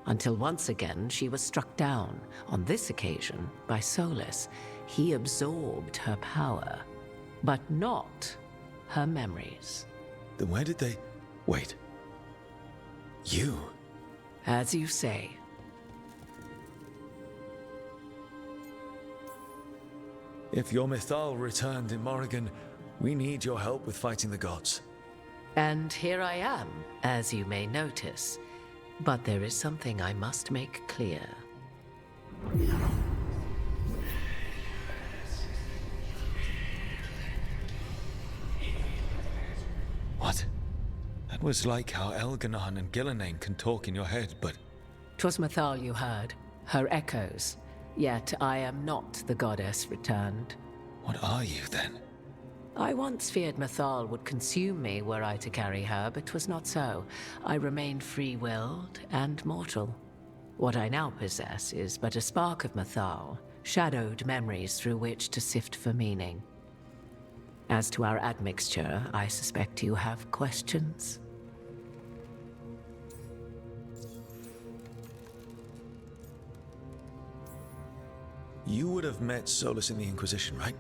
Until once again, she was struck down, on this occasion, by Solus. He absorbed her power, but not her memories. Then where did they... Wait. You? As you say. If your Mythal returned in Morrigan, we need your help with fighting the gods. And here I am, as you may notice. But there is something I must make clear. What? That was like how Elgar'nan and Ghilan'nain can talk in your head, but... 'Twas Mythal you heard, her echoes. Yet I am not the goddess returned. What are you, then? I once feared Mythal would consume me were I to carry her, but 'twas not so. I remain free-willed and mortal. What I now possess is but a spark of Mythal, shadowed memories through which to sift for meaning. As to our admixture, I suspect you have questions. You would have met Solus in the Inquisition, right?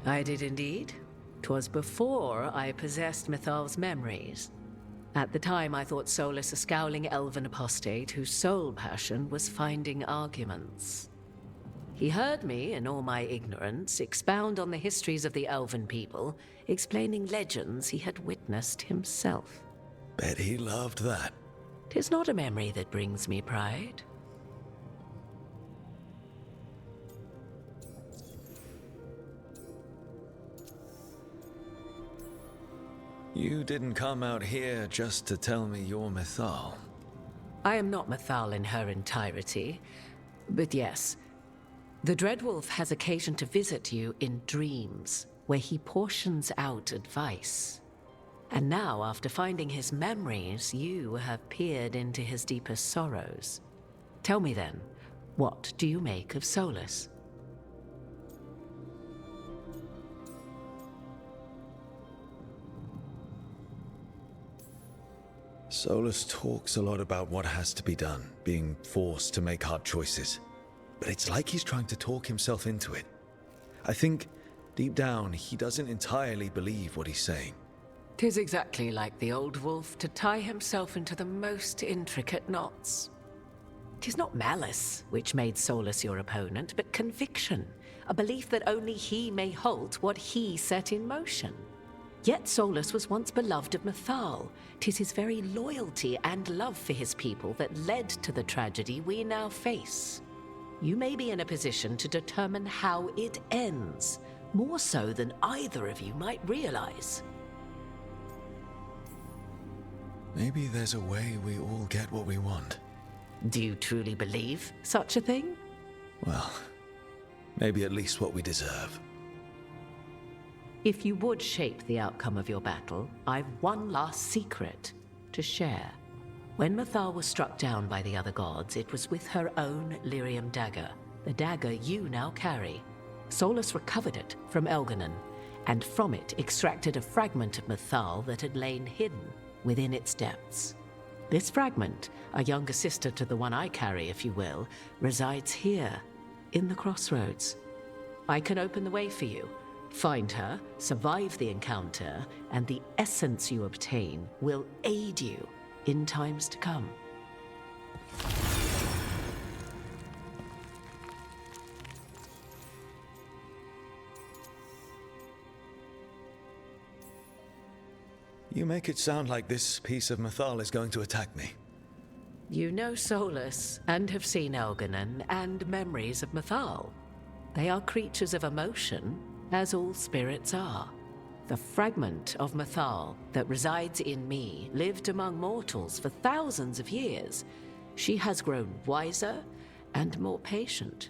I did indeed. 'Twas before I possessed Mythal's memories. At the time, I thought Solus a scowling elven apostate whose sole passion was finding arguments. He heard me, in all my ignorance, expound on the histories of the elven people, explaining legends he had witnessed himself. Bet he loved that. 'Tis not a memory that brings me pride. You didn't come out here just to tell me you're Mythal. I am not Mythal in her entirety, but yes, the Dreadwolf has occasion to visit you in dreams, where he portions out advice. And now, after finding his memories, you have peered into his deepest sorrows. Tell me then, what do you make of Solus? Solus talks a lot about what has to be done, being forced to make hard choices. But it's like he's trying to talk himself into it. I think, deep down, he doesn't entirely believe what he's saying. 'Tis exactly like the old wolf to tie himself into the most intricate knots. 'Tis not malice which made Solus your opponent, but conviction, a belief that only he may halt what he set in motion. Yet Solus was once beloved of Mythal. 'Tis his very loyalty and love for his people that led to the tragedy we now face. You may be in a position to determine how it ends, more so than either of you might realize. Maybe there's a way we all get what we want. Do you truly believe such a thing? Well, maybe at least what we deserve. If you would shape the outcome of your battle, I've one last secret to share. When Mythal was struck down by the other gods, it was with her own lyrium dagger, the dagger you now carry. Solus recovered it from Elgar'nan, and from it extracted a fragment of Mythal that had lain hidden within its depths. This fragment, a younger sister to the one I carry, if you will, resides here, in the crossroads. I can open the way for you. Find her, survive the encounter, and the essence you obtain will aid you in times to come. You make it sound like this piece of Mythal is going to attack me. You know Solus, and have seen Elgar'nan, and memories of Mythal. They are creatures of emotion, as all spirits are. The fragment of Mythal that resides in me lived among mortals for thousands of years. She has grown wiser and more patient.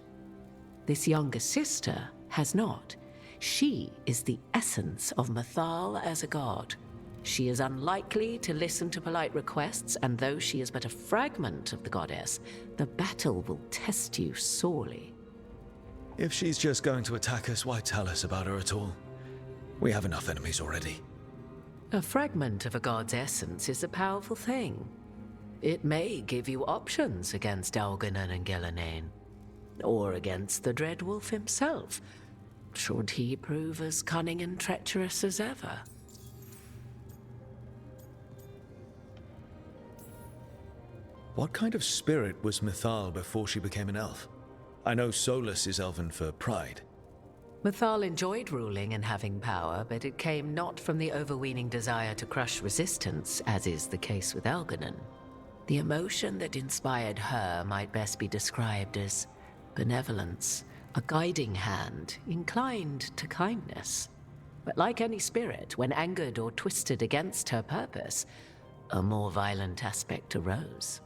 This younger sister has not. She is the essence of Mythal as a god. She is unlikely to listen to polite requests, and though she is but a fragment of the goddess, the battle will test you sorely. If she's just going to attack us, why tell us about her at all? We have enough enemies already. A fragment of a god's essence is a powerful thing. It may give you options against Elgar'nan and Ghilan'nain, or against the Dreadwolf himself, should he prove as cunning and treacherous as ever. What kind of spirit was Mythal before she became an elf? I know Solus is elven for pride. Mythal enjoyed ruling and having power, but it came not from the overweening desire to crush resistance, as is the case with Elgar'nan. The emotion that inspired her might best be described as benevolence, a guiding hand, inclined to kindness. But like any spirit, when angered or twisted against her purpose, a more violent aspect arose.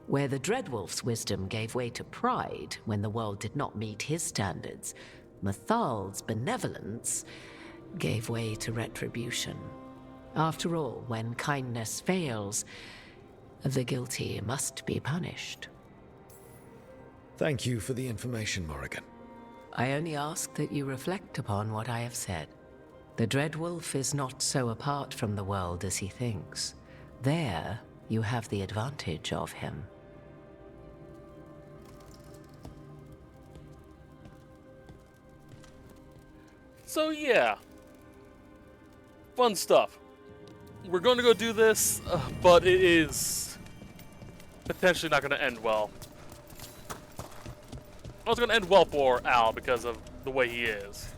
Where the Dreadwolf's wisdom gave way to pride when the world did not meet his standards, Mythal's benevolence gave way to retribution. After all, when kindness fails, the guilty must be punished. Thank you for the information, Morrigan. I only ask that you reflect upon what I have said. The Dreadwolf is not so apart from the world as he thinks. There, you have the advantage of him. So yeah, fun stuff. We're going to go do this, but it is potentially not going to end well. Well, it's going to end well for Al because of the way he is.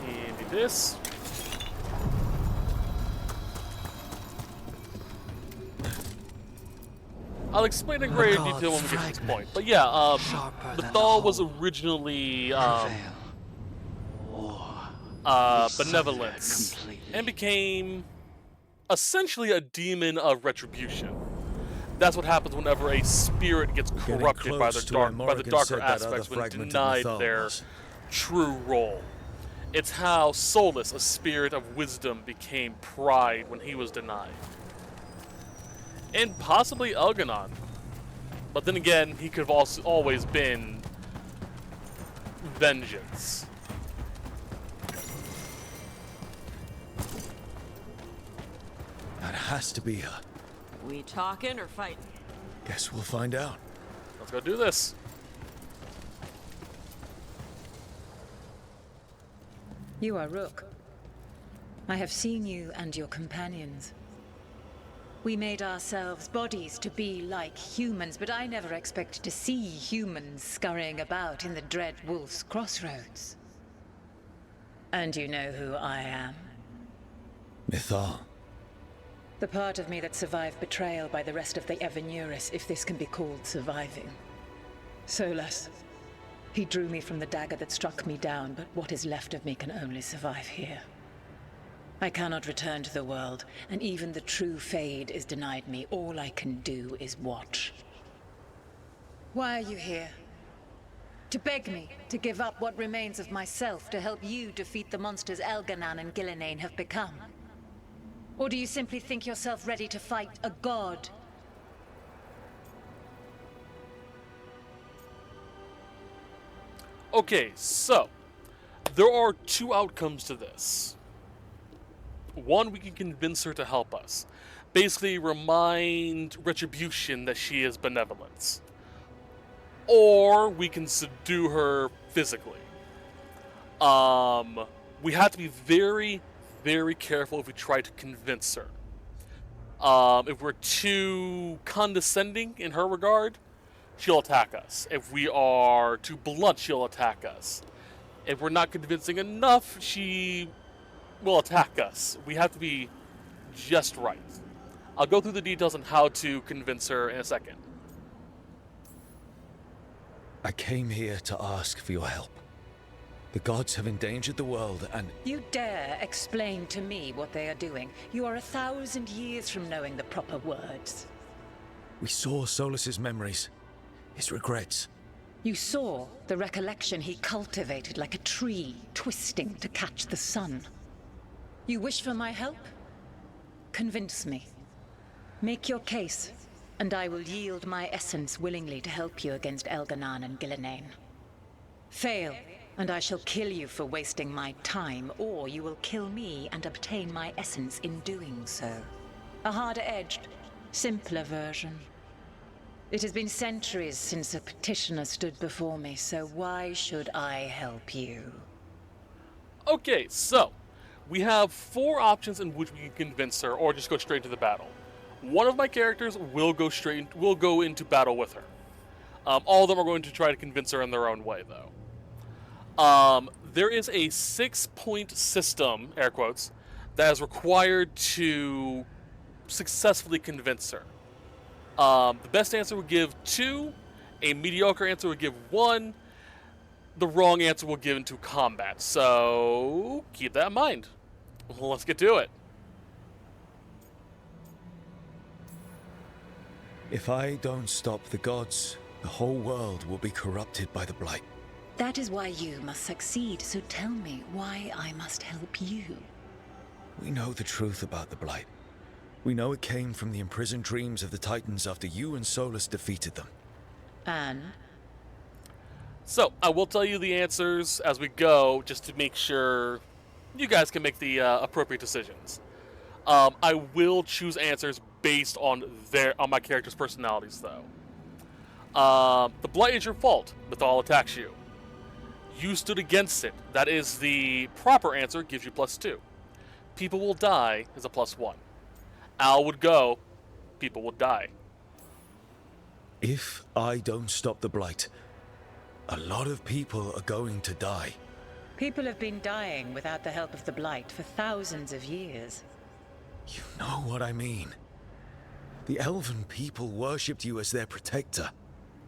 And do this. I'll explain in greater detail when we get to this point. But yeah, Mythal was originally benevolence and became essentially a demon of retribution. That's what happens whenever a spirit gets corrupted by the darker aspects when denied their true role. It's how Solus, a spirit of wisdom, became pride when he was denied. And possibly Elgar'nan. But then again, he could have also always been vengeance. That has to be her. We talking or fighting? Guess we'll find out. Let's go do this. You are Rook. I have seen you and your companions. We made ourselves bodies to be like humans, but I never expected to see humans scurrying about in the Dread Wolf's crossroads. And you know who I am? Mythal. The part of me that survived betrayal by the rest of the Evanuris, if this can be called surviving. Solus. He drew me from the dagger that struck me down, but what is left of me can only survive here. I cannot return to the world, and even the true Fade is denied me. All I can do is watch. Why are you here? To beg me to give up what remains of myself to help you defeat the monsters Elgar'nan and Ghilan'nain have become? Or do you simply think yourself ready to fight a god? Okay, so there are two outcomes to this. One, we can convince her to help us. Basically remind Retribution that she is benevolence. Or we can subdue her physically. We have to be very, very careful if we try to convince her. If we're too condescending in her regard, she'll attack us. If we are too blunt, she'll attack us. If we're not convincing enough, she will attack us. We have to be just right. I'll go through the details on how to convince her in a second. I came here to ask for your help. The gods have endangered the world and... You dare explain to me what they are doing? You are 1,000 years from knowing the proper words. We saw Solus's memories, his regrets. You saw the recollection he cultivated like a tree, twisting to catch the sun. You wish for my help? Convince me. Make your case, and I will yield my essence willingly to help you against Elgar'nan and Ghilan'nain. Fail, and I shall kill you for wasting my time, or you will kill me and obtain my essence in doing so. A harder-edged, simpler version. It has been centuries since a petitioner stood before me, so why should I help you? Okay, so we have 4 options in which we can convince her, or just go straight to the battle. One of my characters will go into battle with her. All of them are going to try to convince her in their own way, though. There is a 6-point system, air quotes, that is required to successfully convince her. The best answer would give 2, a mediocre answer would give 1, the wrong answer will give into combat. So keep that in mind. Let's get to it. If I don't stop the gods, the whole world will be corrupted by the Blight. That is why you must succeed, so tell me why I must help you. We know the truth about the Blight. We know it came from the imprisoned dreams of the Titans after you and Solus defeated them. And? So, I will tell you the answers as we go, just to make sure you guys can make the appropriate decisions. I will choose answers based on my character's personalities, though. The Blight is your fault. Mythal attacks you. You stood against it. That is the proper answer, gives you +2. People will die is a +1. Al would go, people will die. If I don't stop the Blight, a lot of people are going to die. People have been dying without the help of the Blight for thousands of years. You know what I mean. The elven people worshipped you as their protector.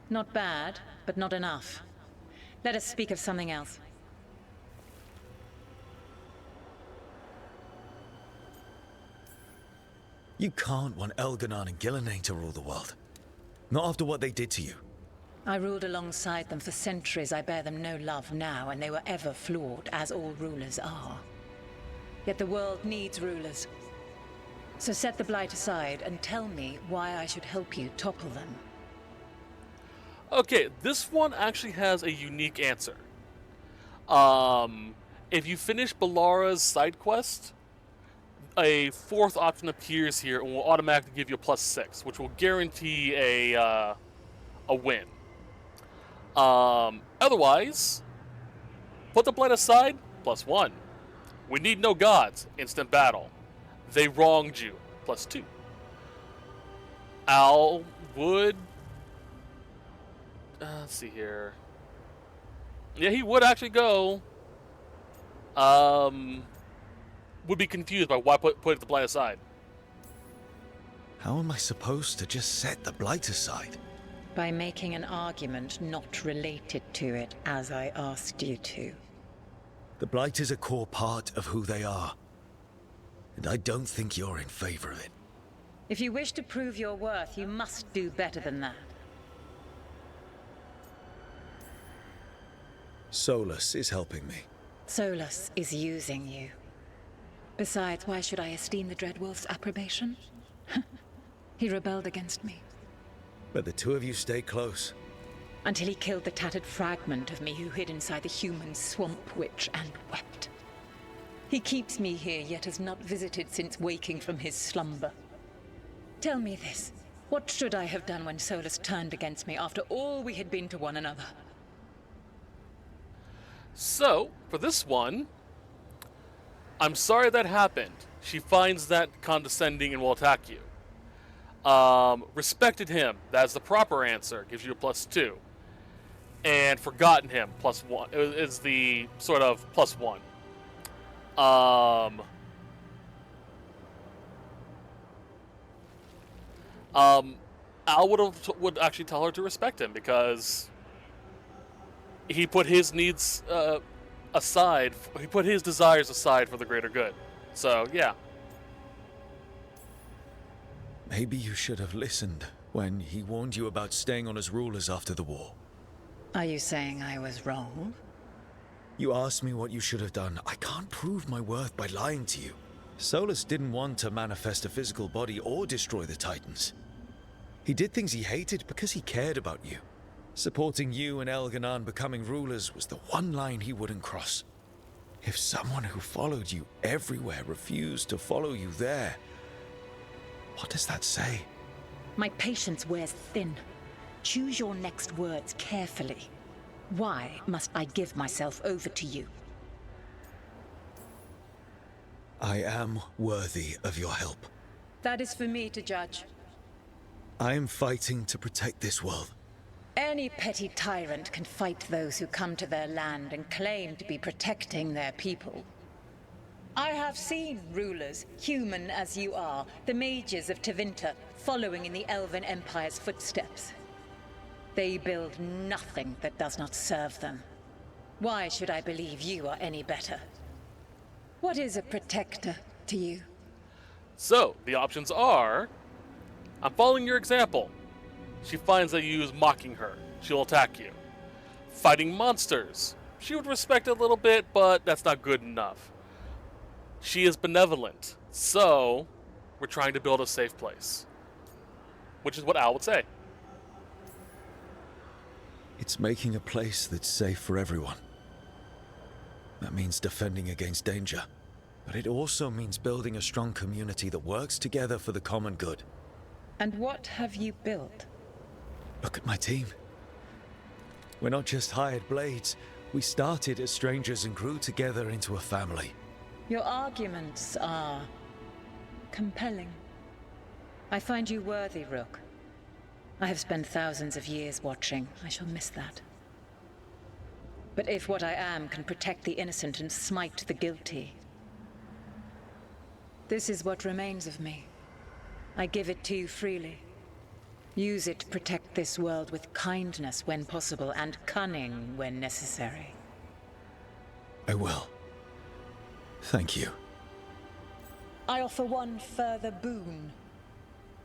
Not bad, but not enough. Let us speak of something else. You can't want Elgar'nan and Ghilan'nain to rule the world. Not after what they did to you. I ruled alongside them for centuries. I bear them no love now, and they were ever flawed, as all rulers are. Yet the world needs rulers. So set the Blight aside and tell me why I should help you topple them. Okay, this one actually has a unique answer. If you finish Balara's side quest, a 4th option appears here and will automatically give you a +6, which will guarantee a win. Otherwise, put the Blight aside, +1. We need no gods, instant battle. They wronged you, +2. Al would... let's see here. Yeah, he would actually go. Would be confused by why put the Blight aside. How am I supposed to just set the Blight aside? By making an argument not related to it, as I asked you to. The Blight is a core part of who they are. And I don't think you're in favor of it. If you wish to prove your worth, you must do better than that. Solus is helping me. Solus is using you. Besides, why should I esteem the Dreadwolf's approbation? He rebelled against me. But the two of you stay close. Until he killed the tattered fragment of me who hid inside the human swamp witch and wept. He keeps me here, yet has not visited since waking from his slumber. Tell me this. What should I have done when Solus turned against me after all we had been to one another? So, for this one, I'm sorry that happened. She finds that condescending and will attack you. Respected him, that's the proper answer, gives you a +2. And forgotten him, +1, is the sort of +1. Al would actually tell her to respect him because he put his needs aside. He put his desires aside for the greater good. So yeah. Maybe you should have listened when he warned you about staying on as rulers after the war. Are you saying I was wrong? You asked me what you should have done. I can't prove my worth by lying to you. Solus didn't want to manifest a physical body or destroy the Titans. He did things he hated because he cared about you. Supporting you and Elgar'nan becoming rulers was the one line he wouldn't cross. If someone who followed you everywhere refused to follow you there, what does that say? My patience wears thin. Choose your next words carefully. Why must I give myself over to you? I am worthy of your help. That is for me to judge. I am fighting to protect this world. Any petty tyrant can fight those who come to their land and claim to be protecting their people. I have seen rulers, human as you are, the mages of Tevinter, following in the Elven Empire's footsteps. They build nothing that does not serve them. Why should I believe you are any better? What is a protector to you? So, the options are... I'm following your example. She finds that you use mocking her. She'll attack you. Fighting monsters. She would respect it a little bit, but that's not good enough. She is benevolent. So, we're trying to build a safe place. Which is what Al would say. It's making a place that's safe for everyone. That means defending against danger. But it also means building a strong community that works together for the common good. And what have you built? Look at my team. We're not just hired blades. We started as strangers and grew together into a family. Your arguments are compelling. I find you worthy, Rook. I have spent thousands of years watching. I shall miss that. But if what I am can protect the innocent and smite the guilty, this is what remains of me. I give it to you freely. Use it to protect this world with kindness when possible and cunning when necessary. I will. Thank you. I offer one further boon.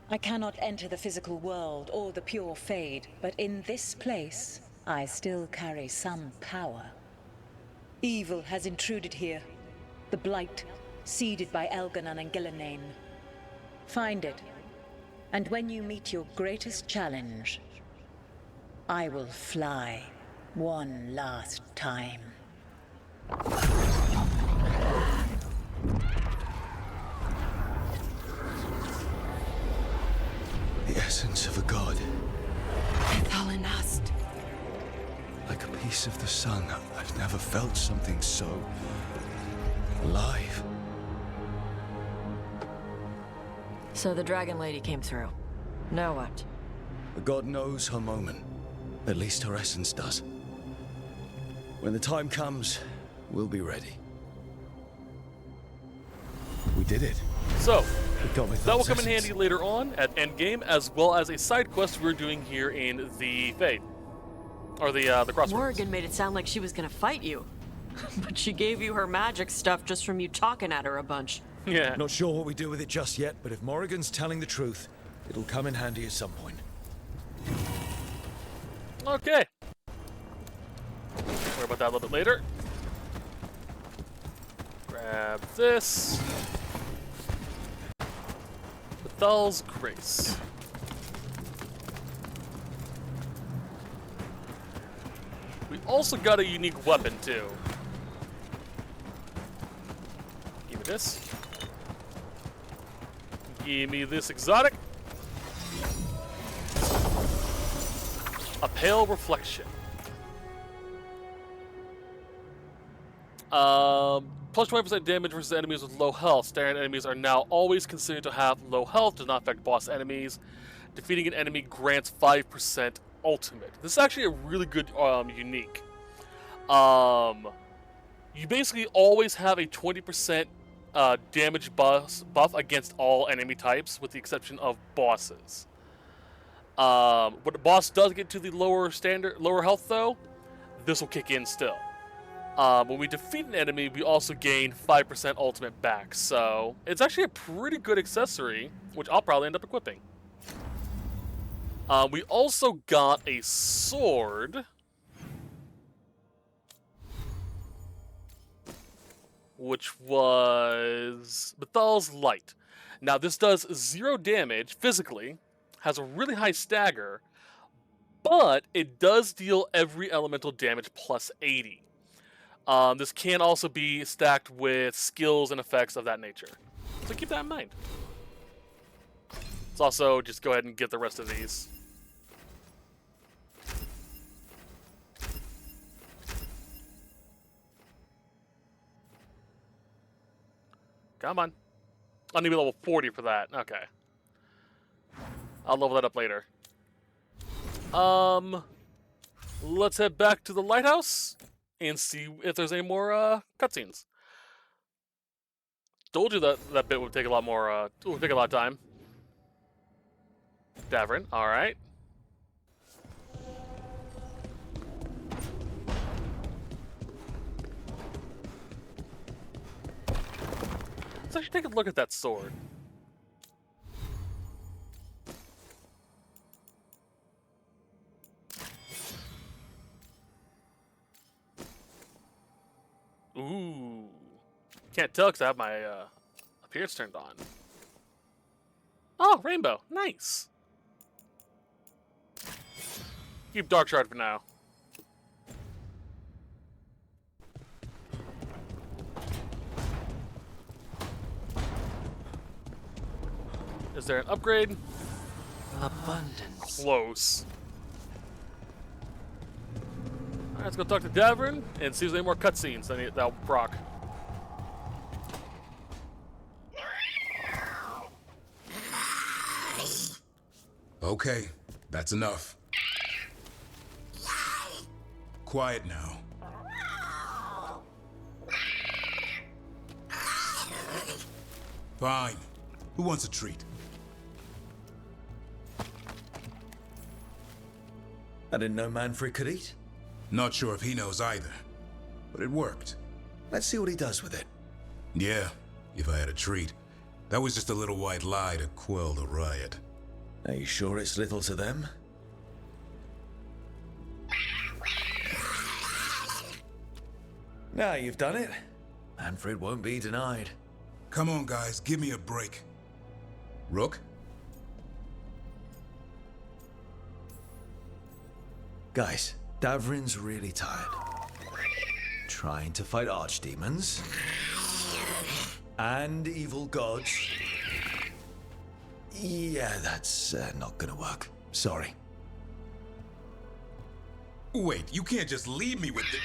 I cannot enter the physical world or the pure Fade, but in this place, I still carry some power. Evil has intruded here. The Blight, seeded by Elgar'nan and Ghilan'nain. Find it, and when you meet your greatest challenge, I will fly one last time. The essence of a god. Ghilan'nain. Like a piece of the sun. I've never felt something so alive. So the Dragon Lady came through. Now what? The god knows her moment. At least her essence does. When the time comes, we'll be ready. We did it. So, that will come in handy later on at Endgame, as well as a side quest we're doing here in the Fade. Or the Crossroads. Morrigan made it sound like she was gonna fight you. But she gave you her magic stuff just from you talking at her a bunch. Yeah. Not sure what we do with it just yet, but if Morrigan's telling the truth, it'll come in handy at some point. Okay. Worry about that a little bit later. Grab this. Bethal's Grace. We also got a unique weapon, too. Give me this. Give me this exotic. A pale reflection. Plus 20% damage versus enemies with low health. Standard enemies are now always considered to have low health. Does not affect boss enemies. Defeating an enemy grants 5% ultimate. This is actually a really good unique. You basically always have a 20% damage buff against all enemy types, with the exception of bosses. When the boss does get to the lower health, though, this will kick in still. When we defeat an enemy, we also gain 5% ultimate back. So it's actually a pretty good accessory, which I'll probably end up equipping. We also got a sword, which was Bethal's Light. Now this does 0 damage physically, has a really high stagger, but it does deal every elemental damage plus 80. This can also be stacked with skills and effects of that nature. So keep that in mind. Let's also just go ahead and get the rest of these. Come on. I'll need to be level 40 for that. Okay. I'll level that up later. Let's head back to the lighthouse and see if there's any more cutscenes. Told you that bit would take a lot more. Would take a lot of time. Davrin, all right. Let's actually take a look at that sword. Ooh. Can't tell because I have my appearance turned on. Oh, rainbow. Nice. Keep Dark Shard for now. Is there an upgrade? Abundance. Close. Alright, let's go talk to Davrin and see if there's any more cutscenes that'll proc. Okay, that's enough. Quiet now. Fine. Who wants a treat? I didn't know Manfred could eat. Not sure if he knows either, but it worked. Let's see what he does with it. Yeah, if I had a treat. That was just a little white lie to quell the riot. Are you sure it's little to them? Now you've done it. Manfred won't be denied. Come on, guys, give me a break. Rook? Guys, Davrin's really tired. Trying to fight archdemons. And evil gods. Yeah, that's not gonna work. Sorry. Wait, you can't just leave me with it.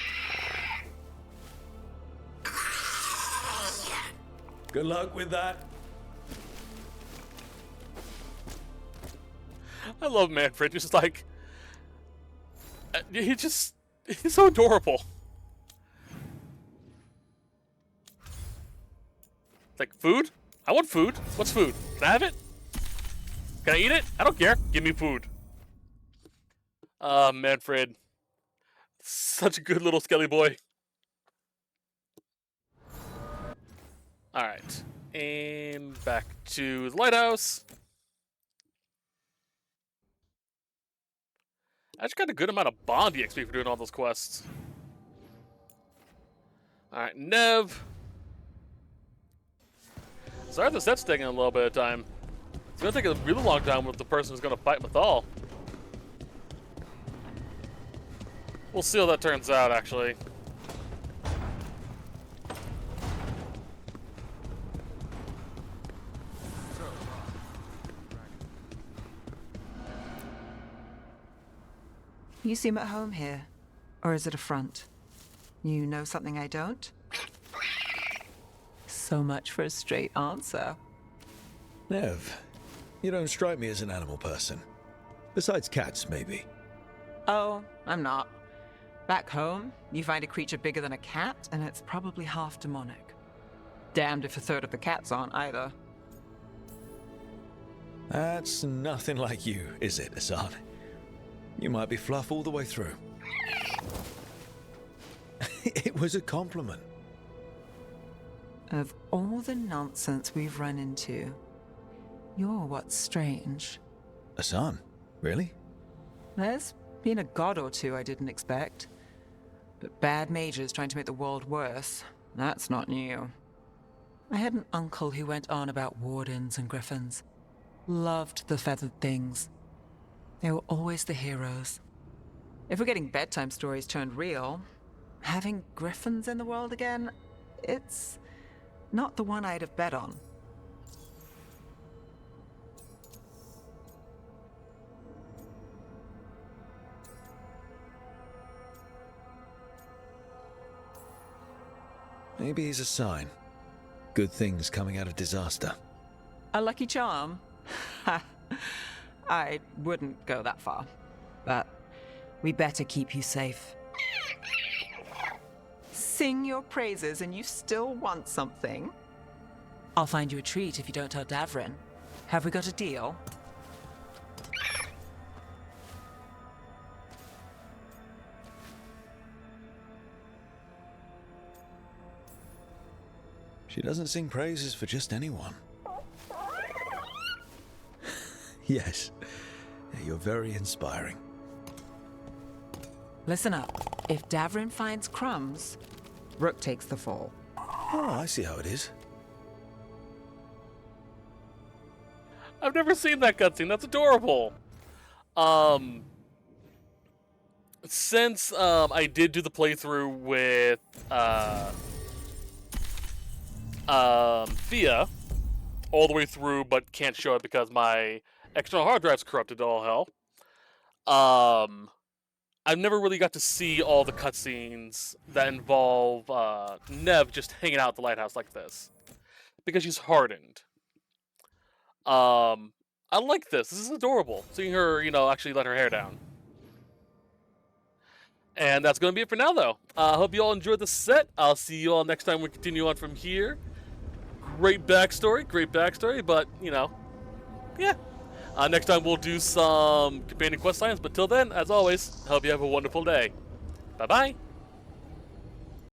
Good luck with that. I love Manfred. Just like he's so adorable. Like, food? I want food. What's food? Can I have it? Can I eat it? I don't care. Give me food. Manfred. Such a good little skelly boy. Alright. And back to the lighthouse. I just got a good amount of Bond EXP for doing all those quests. Alright, Nev. Sorry if the set's taking a little bit of time. It's gonna take a really long time with the person who's gonna fight Mythal. We'll see how that turns out, actually. You seem at home here. Or is it a front? You know something I don't? So much for a straight answer. Nev, you don't strike me as an animal person. Besides cats, maybe. Oh, I'm not. Back home, you find a creature bigger than a cat, and it's probably half demonic. Damned if a third of the cats aren't either. That's nothing like you, is it, Hassan? You might be fluff all the way through. It was a compliment. Of all the nonsense we've run into, you're what's strange. Hassan? Really? There's been a god or two I didn't expect. But bad mages trying to make the world worse, that's not new. I had an uncle who went on about wardens and griffins. Loved the feathered things. They were always the heroes. If we're getting bedtime stories turned real, having griffins in the world again, it's not the one I'd have bet on. Maybe he's a sign. Good things coming out of disaster. A lucky charm? Ha! I wouldn't go that far. But we better keep you safe. Sing your praises and you still want something? I'll find you a treat if you don't tell Davrin. Have we got a deal? She doesn't sing praises for just anyone. Yes, you're very inspiring. Listen up. If Davrin finds crumbs, Rook takes the fall. Oh, I see how it is. I've never seen that cutscene. That's adorable. Since I did do the playthrough with Thea all the way through, but can't show it because my external hard drive's corrupted to all hell. I've never really got to see all the cutscenes that involve Nev just hanging out at the lighthouse like this, because she's hardened. I like this. This is adorable. Seeing her, actually let her hair down. And that's going to be it for now, though. I hope you all enjoyed the set. I'll see you all next time we continue on from here. Great backstory, but, yeah. Next time we'll do some companion quest lines, but till then, as always, I hope you have a wonderful day. Bye-bye.